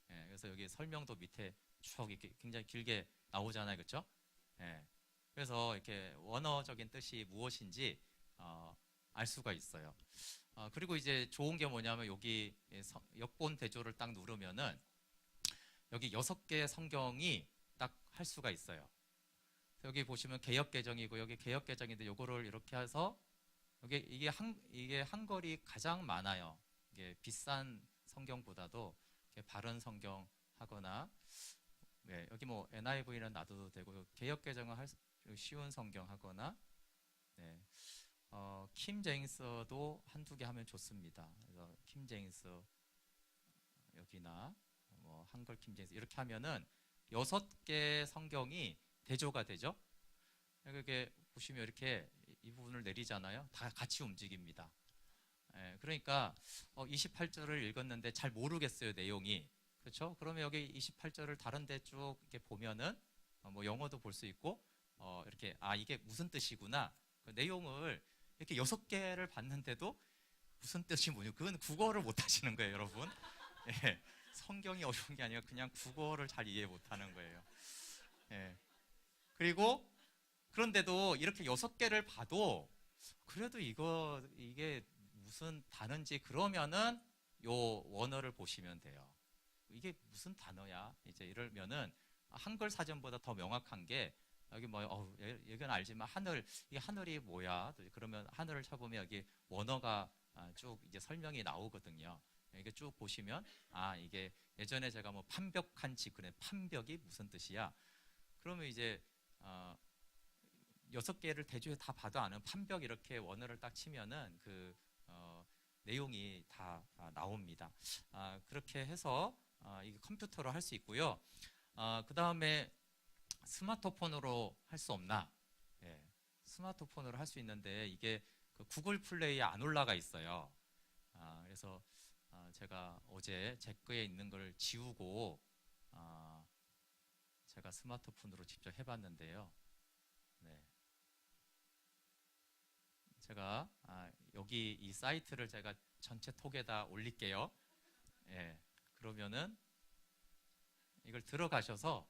그래서 여기 설명도 밑에 쭉 이렇게 굉장히 길게 나오잖아요, 그렇죠? 그래서 이렇게 원어적인 뜻이 무엇인지 알 수가 있어요. 그리고 이제 좋은 게 뭐냐면 여기 역본 대조를 딱 누르면은 여기 6개의 성경이 딱 할 수가 있어요. 여기 보시면 개역 개정이고 여기 개역 개정인데 요거를 이렇게 해서 이게 한글이 가장 많아요. 이게 비싼 성경보다도 바른 성경 하거나 여기 뭐 NIV는 놔둬도 되고 개역 개정은 쉬운 성경 하거나 킴 제임스도 한두 개 하면 좋습니다. 그래서 킴 제임스 여기나 뭐 한글 킴 제임스 이렇게 하면은 6개 성경이 대조가 되죠. 이렇게 보시면 이렇게 이 부분을 내리잖아요. 다 같이 움직입니다. 그러니까 28절을 읽었는데 잘 모르겠어요, 내용이. 그렇죠? 그러면 여기 28절을 다른 데 쭉 이렇게 보면은 뭐 영어도 볼 수 있고 이렇게 이게 무슨 뜻이구나. 그 내용을 이렇게 6개를 봤는데도 무슨 뜻이 뭐냐. 그건 국어를 못 하시는 거예요, 여러분. 예. 성경이 어려운 게 아니라 그냥 국어를 잘 이해 못 하는 거예요. 예. 그리고 그런데도 이렇게 6개를 봐도 그래도 이게 무슨 단어인지 그러면은 요 원어를 보시면 돼요. 이게 무슨 단어야? 이제 이러면은 한글 사전보다 더 명확한 게 여기 뭐 여기는 알지만 이게 하늘이 뭐야? 그러면 하늘을 쳐보면 여기 원어가 쭉 이제 설명이 나오거든요. 이게 쭉 보시면 이게 예전에 제가 뭐 판벽한 지 그래 판벽이 무슨 뜻이야? 그러면 이제 6개를 대조해 다 봐도 아는 판벽 이렇게 원어를 딱 치면은 그 내용이 다 나옵니다. 그렇게 해서 이게 컴퓨터로 할 수 있고요. 그 다음에 스마트폰으로 할 수 없나? 예, 스마트폰으로 할 수 있는데 이게 그 구글 플레이에 안 올라가 있어요. 그래서 제가 어제 제 거에 있는 걸 지우고 제가 스마트폰으로 직접 해봤는데요. 네. 제가 여기 이 사이트를 제가 전체 톡에다 올릴게요. 예, 그러면은 이걸 들어가셔서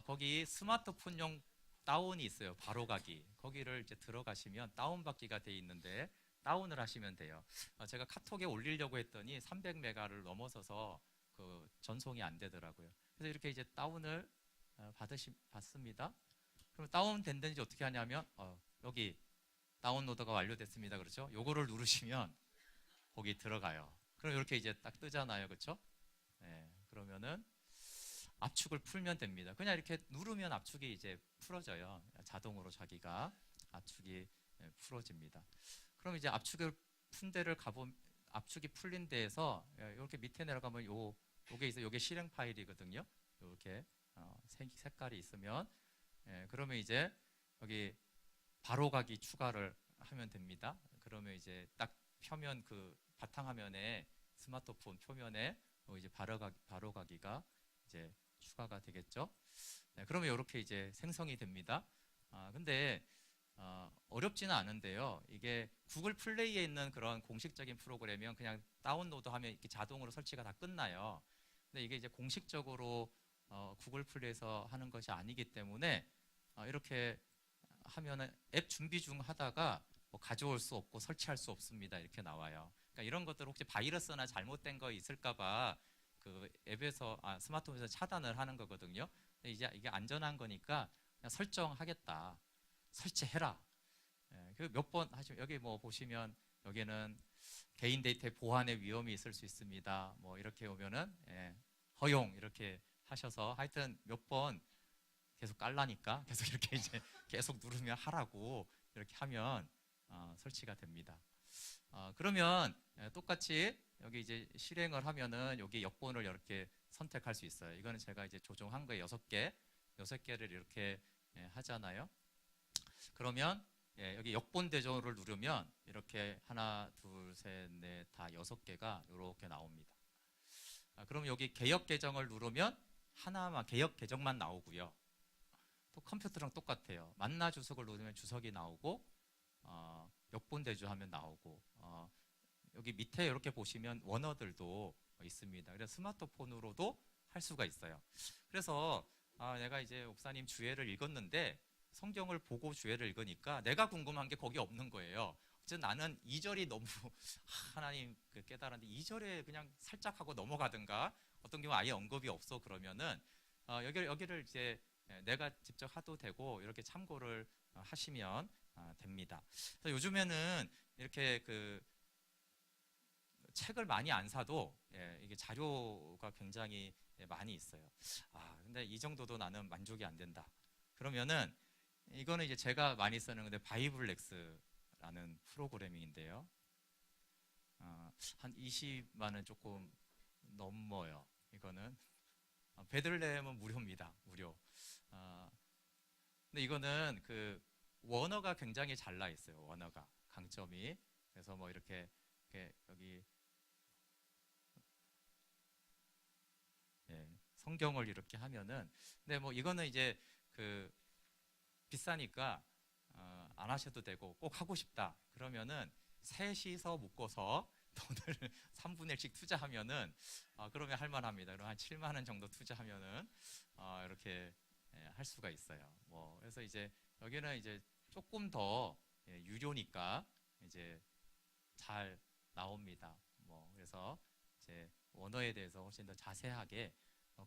거기 스마트폰용 다운이 있어요. 바로 가기. 거기를 이제 들어가시면 다운받기가 돼 있는데 다운을 하시면 돼요. 제가 카톡에 올리려고 했더니 300메가를 넘어서서 그 전송이 안 되더라고요. 그래서 이렇게 이제 다운을 받습니다. 그럼 다운된다는지 어떻게 하냐면 여기 다운로드가 완료됐습니다. 그렇죠? 요거를 누르시면 거기 들어가요. 그럼 이렇게 이제 딱 뜨잖아요. 그렇죠? 네, 그러면은 압축을 풀면 됩니다. 그냥 이렇게 누르면 압축이 이제 풀어져요. 자동으로 자기가 압축이 풀어집니다. 그럼 이제 압축을 푼 데를 가보면 압축이 풀린 데에서 이렇게 밑에 내려가면 요게 있어요. 요게 실행 파일이거든요. 이렇게 색깔이 있으면 그러면 이제 여기 바로 가기 추가를 하면 됩니다. 그러면 이제 딱 표면 그 바탕화면에 스마트폰 표면에 이제 바로 가기가 이제 추가가 되겠죠. 네, 그러면 이렇게 이제 생성이 됩니다. 근데 어렵지는 않은데요. 이게 구글 플레이에 있는 그런 공식적인 프로그램이면 그냥 다운로드하면 이렇게 자동으로 설치가 다 끝나요. 근데 이게 이제 공식적으로 구글 플레이에서 하는 것이 아니기 때문에 이렇게 하면은 앱 준비 중 하다가 뭐 가져올 수 없고 설치할 수 없습니다. 이렇게 나와요. 그러니까 이런 것들 혹시 바이러스나 잘못된 거 있을까봐 그 앱에서 스마트폰에서 차단을 하는 거거든요. 근데 이제 이게 안전한 거니까 그냥 설정하겠다. 설치해라. 몇 번 하시면 여기 뭐 보시면 여기는 개인 데이터 보안의 위험이 있을 수 있습니다. 뭐 이렇게 오면은 허용 이렇게 하셔서 하여튼 몇 번 계속 깔라니까 계속 이렇게 이제 계속 누르면 하라고 이렇게 하면 설치가 됩니다. 그러면 똑같이 여기 이제 실행을 하면은 여기 역본을 이렇게 선택할 수 있어요. 이거는 제가 이제 조정한 거예요. 6개를 이렇게 하잖아요. 그러면 여기 역본 대조를 누르면 이렇게 하나, 둘, 셋, 넷, 다 6개가 이렇게 나옵니다. 그럼 여기 개역 계정을 누르면 하나만 개역 계정만 나오고요. 또 컴퓨터랑 똑같아요. 만나 주석을 누르면 주석이 나오고 역본 대조하면 나오고 여기 밑에 이렇게 보시면 원어들도 있습니다. 그래서 스마트폰으로도 할 수가 있어요. 그래서 내가 이제 목사님 주예를 읽었는데 성경을 보고 주예를 읽으니까 내가 궁금한 게 거기 없는 거예요. 어쨌든 나는 2절이 너무 하나님 깨달았는데 2절에 그냥 살짝 하고 넘어가든가 어떤 경우 아예 언급이 없어 그러면은 여기를 이제 내가 직접 하도 되고 이렇게 참고를 하시면 됩니다. 그래서 요즘에는 이렇게 그 책을 많이 안 사도 이게 자료가 굉장히 많이 있어요. 근데 이 정도도 나는 만족이 안 된다. 그러면은 이거는 이제 제가 많이 쓰는 건데 바이블렉스라는 프로그래밍인데요. 한 20만 원 조금 넘어요. 이거는 베들레헴은 무료입니다. 무료. 근데 이거는 그 원어가 굉장히 잘 나 있어요. 원어가 강점이. 그래서 뭐 이렇게 여기 성경을 이렇게 하면은, 근데 뭐 이거는 이제 그 비싸니까 안 하셔도 되고, 꼭 하고 싶다 그러면은 셋이서 묶어서 돈을 3분의 1씩 투자하면은 그러면 할 만합니다. 그럼 한 7만 원 정도 투자하면은 이렇게 할 수가 있어요. 뭐 그래서 이제 여기는 이제 조금 더 유료니까 이제 잘 나옵니다. 뭐 그래서 이제 원어에 대해서 훨씬 더 자세하게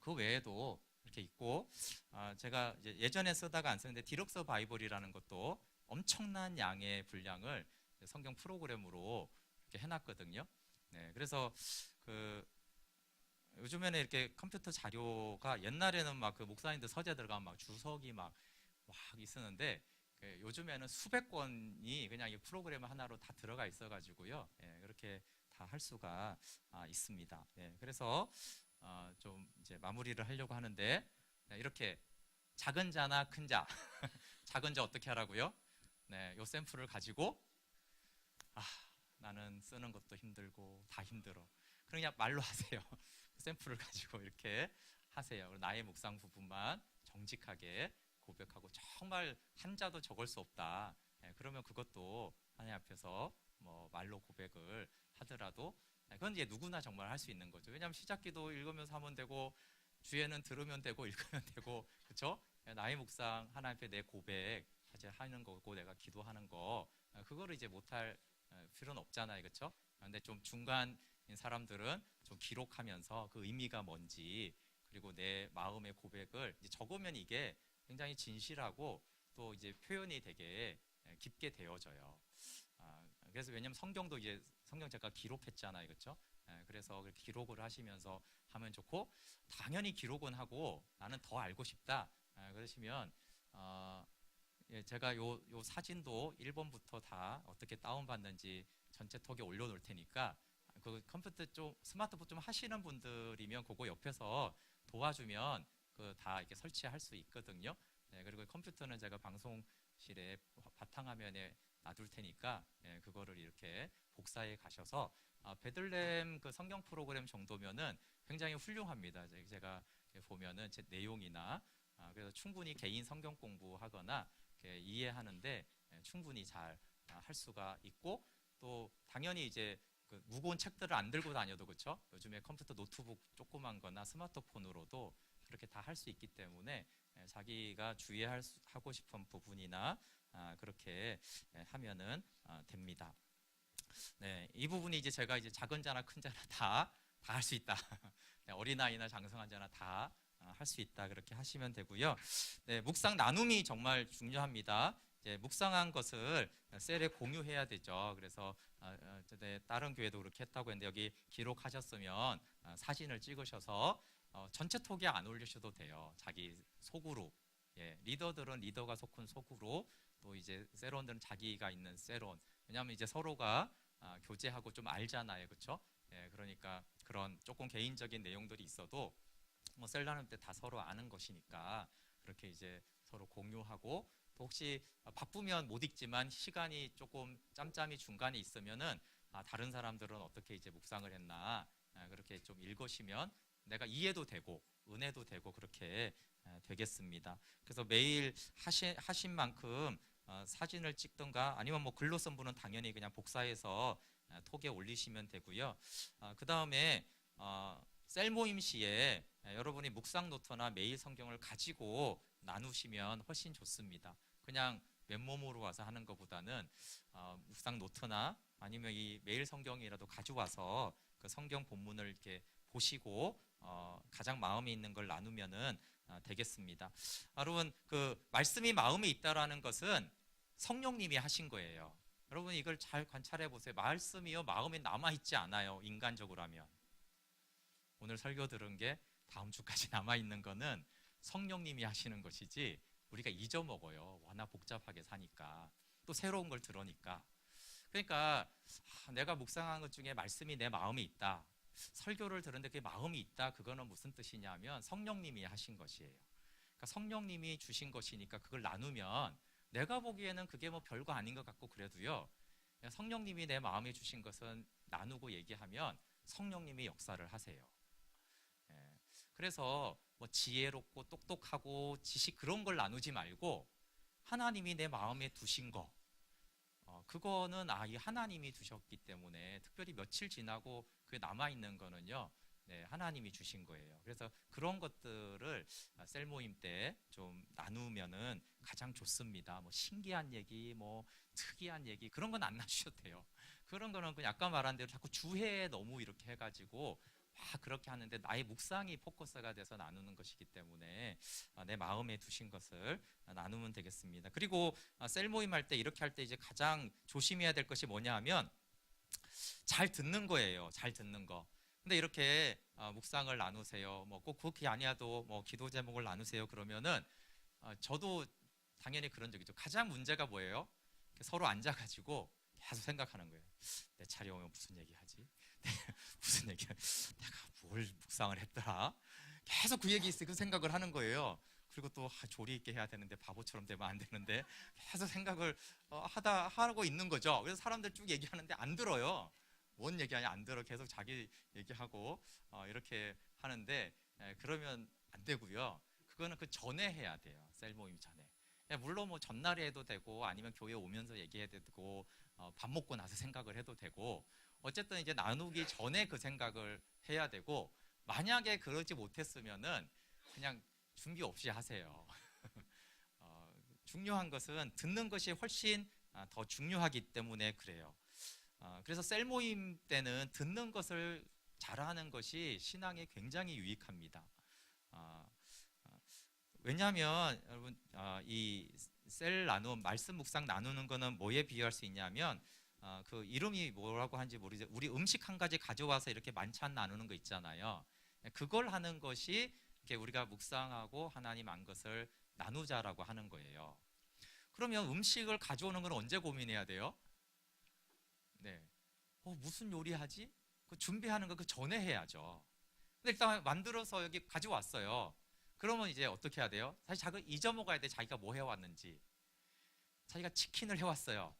그 외에도 이렇게 있고, 제가 이제 예전에 쓰다가 안 쓰는데 디럭서 바이블이라는 것도 엄청난 양의 분량을 성경 프로그램으로 이렇게 해놨거든요. 네, 그래서 그 요즘에는 이렇게 컴퓨터 자료가, 옛날에는 막 그 목사님들 서재 들어가면 막 주석이 막 있었는데, 요즘에는 수백 권이 그냥 이 프로그램 하나로 다 들어가 있어가지고요. 예, 그렇게 다 할 수가 있습니다. 예, 그래서 좀 이제 마무리를 하려고 하는데, 이렇게 작은 자나 큰 자, 작은 자 어떻게 하라고요? 네, 요 샘플을 가지고 아, 나는 쓰는 것도 힘들고 다 힘들어. 그냥 말로 하세요. 샘플을 가지고 이렇게 하세요. 나의 묵상 부분만 정직하게 고백하고, 정말 한자도 적을 수 없다. 그러면 그것도 하나님 앞에서 뭐 말로 고백을 하더라도, 그건 이제 누구나 정말 할 수 있는 거죠. 왜냐하면 시작기도 읽으면서 하면 되고, 주에는 들으면 되고 읽으면 되고, 그렇죠? 나의 묵상, 하나님 앞에 내 고백 사실 하는 거고, 내가 기도하는 거, 그거를 이제 못할 필요는 없잖아요, 그렇죠? 근데 좀 중간인 사람들은 좀 기록하면서 그 의미가 뭔지, 그리고 내 마음의 고백을 이제 적으면 이게 굉장히 진실하고 또 이제 표현이 되게 깊게 되어져요. 그래서 왜냐면 성경도 이제 성경 제가 기록했잖아요, 그렇죠? 그래서 기록을 하시면서 하면 좋고, 당연히 기록은 하고 나는 더 알고 싶다 그러시면 예, 제가 요 사진도 1번부터 다 어떻게 다운받는지 전체 톡에 올려놓을 테니까, 그 컴퓨터 좀 스마트폰 좀 하시는 분들이면 그거 옆에서 도와주면 그 다 이렇게 설치할 수 있거든요. 네, 그리고 컴퓨터는 제가 방송실에 바탕화면에 놔둘 테니까 그거를 이렇게 복사해 가셔서 베들렘 그 성경 프로그램 정도면은 굉장히 훌륭합니다. 제가 보면은 제 내용이나 그래서 충분히 개인 성경 공부하거나 이해하는데 충분히 잘 할 수가 있고, 또 당연히 이제 그 무거운 책들을 안 들고 다녀도, 그렇죠? 요즘에 컴퓨터 노트북 조그만 거나 스마트폰으로도 그렇게 다 할 수 있기 때문에 자기가 하고 싶은 부분이나 그렇게 하면은 됩니다. 네, 이 부분이 이제 제가 이제 작은 자나 큰 자나 다 할 수 있다. 네, 어린아이나 장성한 자나 다 할 수 있다. 그렇게 하시면 되고요. 네, 묵상 나눔이 정말 중요합니다. 이제 묵상한 것을 셀에 공유해야 되죠. 그래서 네, 다른 교회도 그렇게 했다고 했는데, 여기 기록하셨으면 사진을 찍으셔서 전체 톡에 안 올리셔도 돼요. 자기 소그룹. 예, 리더들은 리더가 속한 소그룹, 또 이제 세론들은 자기가 있는 세론. 왜냐하면 이제 서로가 교제하고 좀 알잖아요, 그렇죠? 예, 그러니까 그런 조금 개인적인 내용들이 있어도 뭐 셀 나눌 때 다 서로 아는 것이니까 그렇게 이제 서로 공유하고, 또 혹시 바쁘면 못 읽지만 시간이 조금 짬짬이 중간에 있으면은 다른 사람들은 어떻게 이제 묵상을 했나 그렇게 좀 읽으시면 내가 이해도 되고 은혜도 되고 그렇게 되겠습니다. 그래서 매일 하신 만큼 사진을 찍든가, 아니면 뭐 글로 쓴 분은 당연히 그냥 복사해서 톡에 올리시면 되고요. 그 다음에 셀 모임 시에 여러분이 묵상 노트나 매일 성경을 가지고 나누시면 훨씬 좋습니다. 그냥 맨몸으로 와서 하는 것보다는 묵상 노트나 아니면 이 매일 성경이라도 가져와서 그 성경 본문을 이렇게 보시고 가장 마음에 있는 걸 나누면은 되겠습니다. 여러분, 그 말씀이 마음에 있다라는 것은 성령님이 하신 거예요. 여러분, 이걸 잘 관찰해 보세요. 말씀이요 마음에 남아 있지 않아요. 인간적으로 하면. 오늘 설교 들은 게 다음 주까지 남아 있는 거는 성령님이 하시는 것이지, 우리가 잊어먹어요. 워낙 복잡하게 사니까, 또 새로운 걸 들으니까. 그러니까 내가 묵상한 것 중에 말씀이 내 마음에 있다, 설교를 들었는데 그게 마음이 있다, 그거는 무슨 뜻이냐면 성령님이 하신 것이에요. 그러니까 성령님이 주신 것이니까 그걸 나누면, 내가 보기에는 그게 뭐 별거 아닌 것 같고 그래도요, 성령님이 내 마음에 주신 것은 나누고 얘기하면 성령님이 역사를 하세요. 예. 그래서 뭐 지혜롭고 똑똑하고 지식 그런 걸 나누지 말고 하나님이 내 마음에 두신 거, 그거는 이 하나님이 두셨기 때문에 특별히 며칠 지나고 그 남아 있는 거는요, 네, 하나님이 주신 거예요. 그래서 그런 것들을 셀 모임 때 좀 나누면은 가장 좋습니다. 뭐 신기한 얘기, 뭐 특이한 얘기 그런 건 안 나누셔도 돼요. 그런 거는 그냥 아까 말한 대로 자꾸 주회에 너무 이렇게 해가지고 그렇게 하는데 나의 묵상이 포커스가 돼서 나누는 것이기 때문에 내 마음에 두신 것을 나누면 되겠습니다. 그리고 셀 모임 할 때 이렇게 할 때 이제 가장 조심해야 될 것이 뭐냐 하면 잘 듣는 거예요. 잘 듣는 거. 근데 이렇게 묵상을 나누세요. 뭐 꼭 그렇게 아니어도 뭐 기도 제목을 나누세요. 그러면은 저도 당연히 그런 적이죠. 가장 문제가 뭐예요? 서로 앉아가지고 계속 생각하는 거예요. 내 차례 오면 무슨 얘기하지? 무슨 얘기? 내가 뭘 묵상을 했더라? 계속 그 얘기 있어 그 생각을 하는 거예요. 그리고 또 조리 있게 해야 되는데 바보처럼 되면 안 되는데 계속 생각을 하고 있는 거죠. 그래서 사람들 쭉 얘기하는데 안 들어요. 뭔 얘기하냐 안 들어. 계속 자기 얘기하고 이렇게 하는데 그러면 안 되고요. 그거는 그 전에 해야 돼요. 셀 모임 전에. 물론 뭐 전날에 해도 되고 아니면 교회 오면서 얘기해도 되고 밥 먹고 나서 생각을 해도 되고 어쨌든 이제 나누기 전에 그 생각을 해야 되고 만약에 그러지 못했으면은 그냥 준비 없이 하세요. 중요한 것은 듣는 것이 훨씬 더 중요하기 때문에 그래요. 그래서 셀 모임 때는 듣는 것을 잘하는 것이 신앙에 굉장히 유익합니다. 왜냐하면 여러분 이 셀 나눔 말씀 묵상 나누는 거는 뭐에 비유할 수 있냐면 그 이름이 뭐라고 하는지 모르죠. 우리 음식 한 가지 가져와서 이렇게 만찬 나누는 거 있잖아요. 그걸 하는 것이 이렇게 우리가 묵상하고 하나님 안 것을 나누자라고 하는 거예요. 그러면 음식을 가져오는 건 언제 고민해야 돼요? 네. 무슨 요리하지? 그 준비하는 거 그 전에 해야죠. 근데 일단 만들어서 여기 가져왔어요. 그러면 이제 어떻게 해야 돼요? 사실 자기가 잊어먹어야 돼. 자기가 뭐 해왔는지. 자기가 치킨을 해왔어요.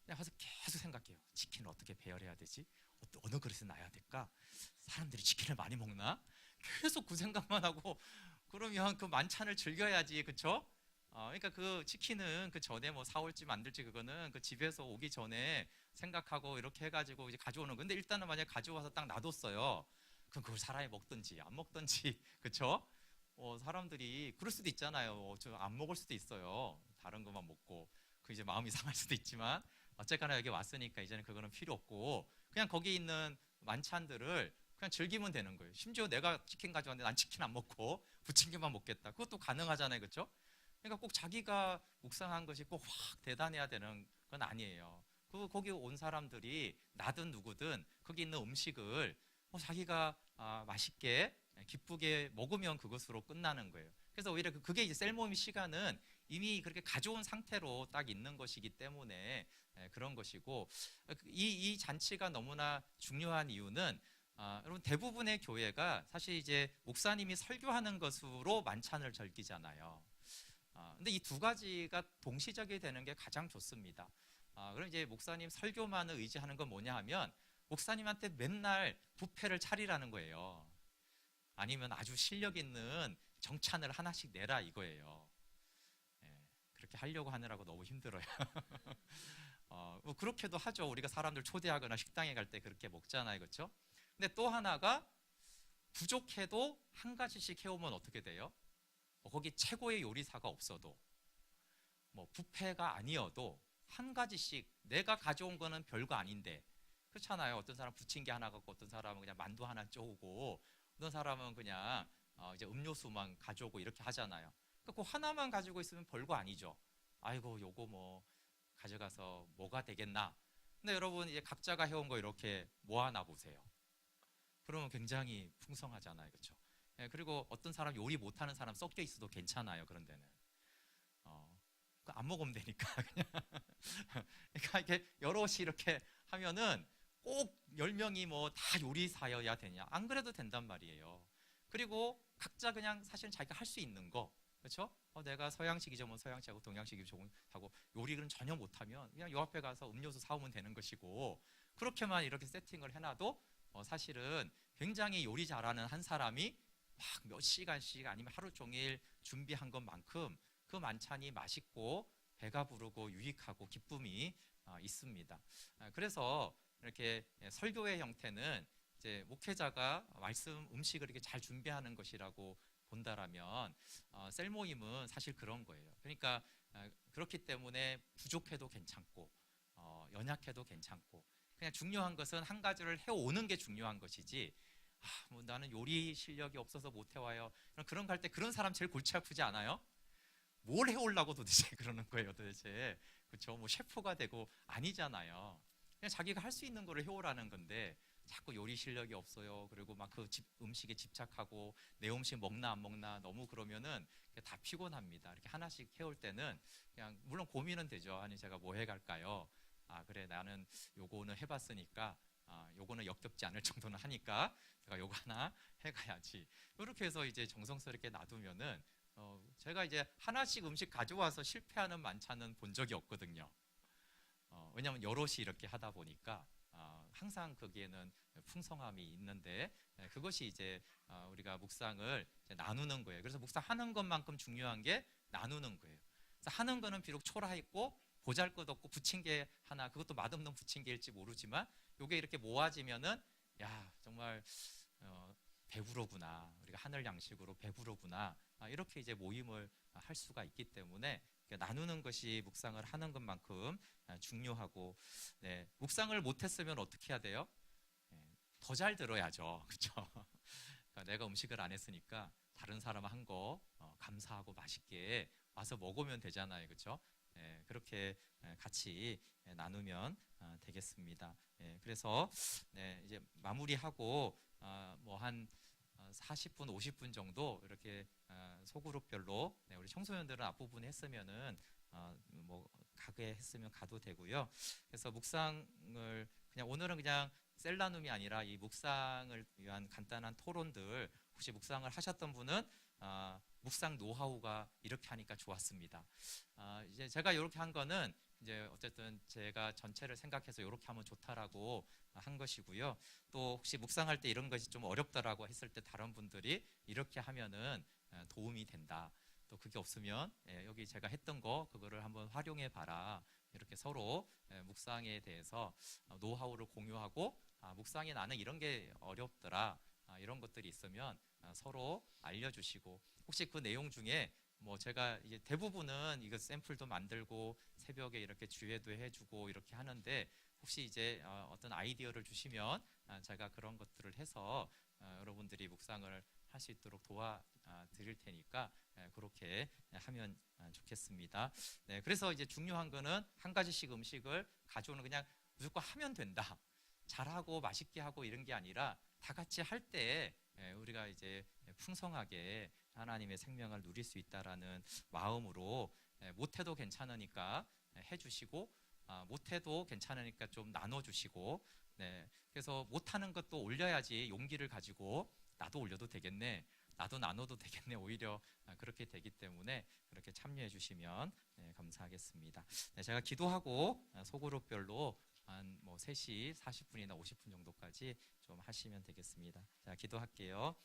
가서 계속 생각해요. 치킨을 어떻게 배열해야 되지? 어느 그릇에 놔야 될까? 사람들이 치킨을 많이 먹나? 계속 그 생각만 하고 그러면 그 만찬을 즐겨야지, 그렇죠? 그러니까 그 치킨은 그 전에 뭐 사올지 만들지 그거는 그 집에서 오기 전에 생각하고 이렇게 해가지고 이제 가져오는 건데 일단은 만약 가져와서 딱 놔뒀어요. 그럼 그걸 사람이 먹든지 안 먹든지 그렇죠? 사람들이 그럴 수도 있잖아요. 저 안 먹을 수도 있어요. 다른 것만 먹고 그 이제 마음이 상할 수도 있지만 어쨌거나 여기 왔으니까 이제는 그거는 필요 없고 그냥 거기 있는 만찬들을 그냥 즐기면 되는 거예요. 심지어 내가 치킨 가져왔는데 난 치킨 안 먹고 부침개만 먹겠다. 그것도 가능하잖아요, 그렇죠? 그러니까 꼭 자기가 묵상한 것이 꼭 확 대단해야 되는 건 아니에요. 거기 온 사람들이 나든 누구든 거기 있는 음식을 자기가 맛있게 기쁘게 먹으면 그것으로 끝나는 거예요. 그래서 오히려 그게 이제 셀모임 시간은 이미 그렇게 가져온 상태로 딱 있는 것이기 때문에 그런 것이고 이 잔치가 너무나 중요한 이유는 여러분 대부분의 교회가 사실 이제 목사님이 설교하는 것으로 만찬을 즐기잖아요. 근데 이 두 가지가 동시적이 되는 게 가장 좋습니다. 그럼 이제 목사님 설교만을 의지하는 건 뭐냐 하면 목사님한테 맨날 뷔페를 차리라는 거예요. 아니면 아주 실력 있는 정찬을 하나씩 내라 이거예요. 그렇게 하려고 하느라고 너무 힘들어요. 뭐 그렇게도 하죠. 우리가 사람들 초대하거나 식당에 갈 때 그렇게 먹잖아요, 그렇죠? 근데 또 하나가 부족해도 한 가지씩 해오면 어떻게 돼요? 거기 최고의 요리사가 없어도 뭐 뷔페가 아니어도 한 가지씩 내가 가져온 거는 별거 아닌데 그렇잖아요. 어떤 사람 부침개 하나 갖고 어떤 사람은 그냥 만두 하나 쪼고 어떤 사람은 그냥 이제 음료수만 가져오고 이렇게 하잖아요. 그 하나만 가지고 있으면 별거 아니죠. 아이고 요거 뭐 가져가서 뭐가 되겠나. 근데 여러분 이제 각자가 해온 거 이렇게 모아놔 보세요. 그러면 굉장히 풍성하잖아요, 그렇죠? 그리고 어떤 사람 요리 못하는 사람 섞여 있어도 괜찮아요. 그런 데는 안 먹으면 되니까 그냥 그러니까 이렇게 여럿이 이렇게 하면은 꼭 10명이 뭐 다 요리사여야 되냐? 안 그래도 된단 말이에요. 그리고 각자 그냥 사실 자기가 할 수 있는 거, 그렇죠? 내가 서양식이 좋으면 서양식하고 동양식이 좋고 요리는 전혀 못하면 그냥 요 앞에 가서 음료수 사오면 되는 것이고 그렇게만 이렇게 세팅을 해놔도 사실은 굉장히 요리 잘하는 한 사람이 막 몇 시간씩 아니면 하루 종일 준비한 것만큼 그 만찬이 맛있고 배가 부르고 유익하고 기쁨이 있습니다. 그래서 이렇게 설교의 형태는 이제 목회자가 말씀 음식을 이렇게 잘 준비하는 것이라고 본다라면 셀 모임은 사실 그런 거예요. 그러니까 그렇기 때문에 부족해도 괜찮고 연약해도 괜찮고 그냥 중요한 것은 한 가지를 해오는 게 중요한 것이지 뭐 나는 요리 실력이 없어서 못 해와요. 그런 거 할 때 그런 사람 제일 골치 아프지 않아요? 뭘 해오려고 도대체 그러는 거예요 도대체. 그렇죠? 뭐 셰프가 되고 아니잖아요. 그냥 자기가 할 수 있는 거를 해오라는 건데 자꾸 요리 실력이 없어요. 그리고 막 그 음식에 집착하고 내 음식 먹나 안 먹나 너무 그러면은 다 피곤합니다. 이렇게 하나씩 해올 때는 그냥 물론 고민은 되죠. 아니 제가 뭐 해갈까요? 그래 나는 요거는 해봤으니까 요거는 역겹지 않을 정도는 하니까 제가 요거 하나 해가야지. 이렇게 해서 이제 정성스럽게 놔두면은 제가 이제 하나씩 음식 가져와서 실패하는 만찬은 본 적이 없거든요. 왜냐하면 여럿이 이렇게 하다 보니까 항상 거기에는 풍성함이 있는데 그것이 이제 우리가 묵상을 이제 나누는 거예요. 그래서 묵상하는 것만큼 중요한 게 나누는 거예요. 그래서 하는 거는 비록 초라했고 보잘것없고 부침개 하나 그것도 맛없는 부침개일지 모르지만 이게 이렇게 모아지면은 야 정말 배부르구나 우리가 하늘 양식으로 배부르구나 이렇게 이제 모임을 할 수가 있기 때문에 나누는 것이 묵상을 하는 것만큼 중요하고 묵상을 못했으면 어떻게 해야 돼요? 더 잘 들어야죠. 그렇죠? 그러니까 내가 음식을 안 했으니까 다른 사람 한 거 감사하고 맛있게 와서 먹으면 되잖아요. 그렇죠? 그렇게 같이 나누면 되겠습니다. 그래서 이제 마무리하고 뭐 한 40분, 50분 정도 이렇게 소그룹별로 우리 청소년들은 앞부분에 했으면은 뭐 가게 했으면 가도 되고요. 그래서 묵상을 그냥 오늘은 그냥 셀나눔이 아니라 이 묵상을 위한 간단한 토론들 혹시 묵상을 하셨던 분은 묵상 노하우가 이렇게 하니까 좋았습니다. 이제 제가 이렇게 한 거는 이제 어쨌든 제가 전체를 생각해서 이렇게 하면 좋다라고 한 것이고요. 또 혹시 묵상할 때 이런 것이 좀 어렵다라고 했을 때 다른 분들이 이렇게 하면은 도움이 된다. 또 그게 없으면 여기 제가 했던 거 그거를 한번 활용해 봐라. 이렇게 서로 묵상에 대해서 노하우를 공유하고 묵상이 나는 이런 게 어렵더라. 이런 것들이 있으면 서로 알려주시고 혹시 그 내용 중에 뭐 제가 이제 대부분은 이거 샘플도 만들고 새벽에 이렇게 주회도 해주고 이렇게 하는데 혹시 이제 어떤 아이디어를 주시면 제가 그런 것들을 해서 여러분들이 묵상을 할 수 있도록 도와드릴 테니까 그렇게 하면 좋겠습니다. 그래서 이제 중요한 거는 한 가지씩 음식을 가져오는 그냥 무조건 하면 된다. 잘하고 맛있게 하고 이런 게 아니라 다 같이 할 때 우리가 이제 풍성하게 하나님의 생명을 누릴 수 있다라는 마음으로 못해도 괜찮으니까 해주시고 못해도 괜찮으니까 좀 나눠주시고 그래서 못하는 것도 올려야지 용기를 가지고 나도 올려도 되겠네 나도 나눠도 되겠네 오히려 그렇게 되기 때문에 그렇게 참여해 주시면 감사하겠습니다. 제가 기도하고 소그룹별로 한 뭐 3시 40분이나 50분 정도까지 좀 하시면 되겠습니다. 자, 기도할게요.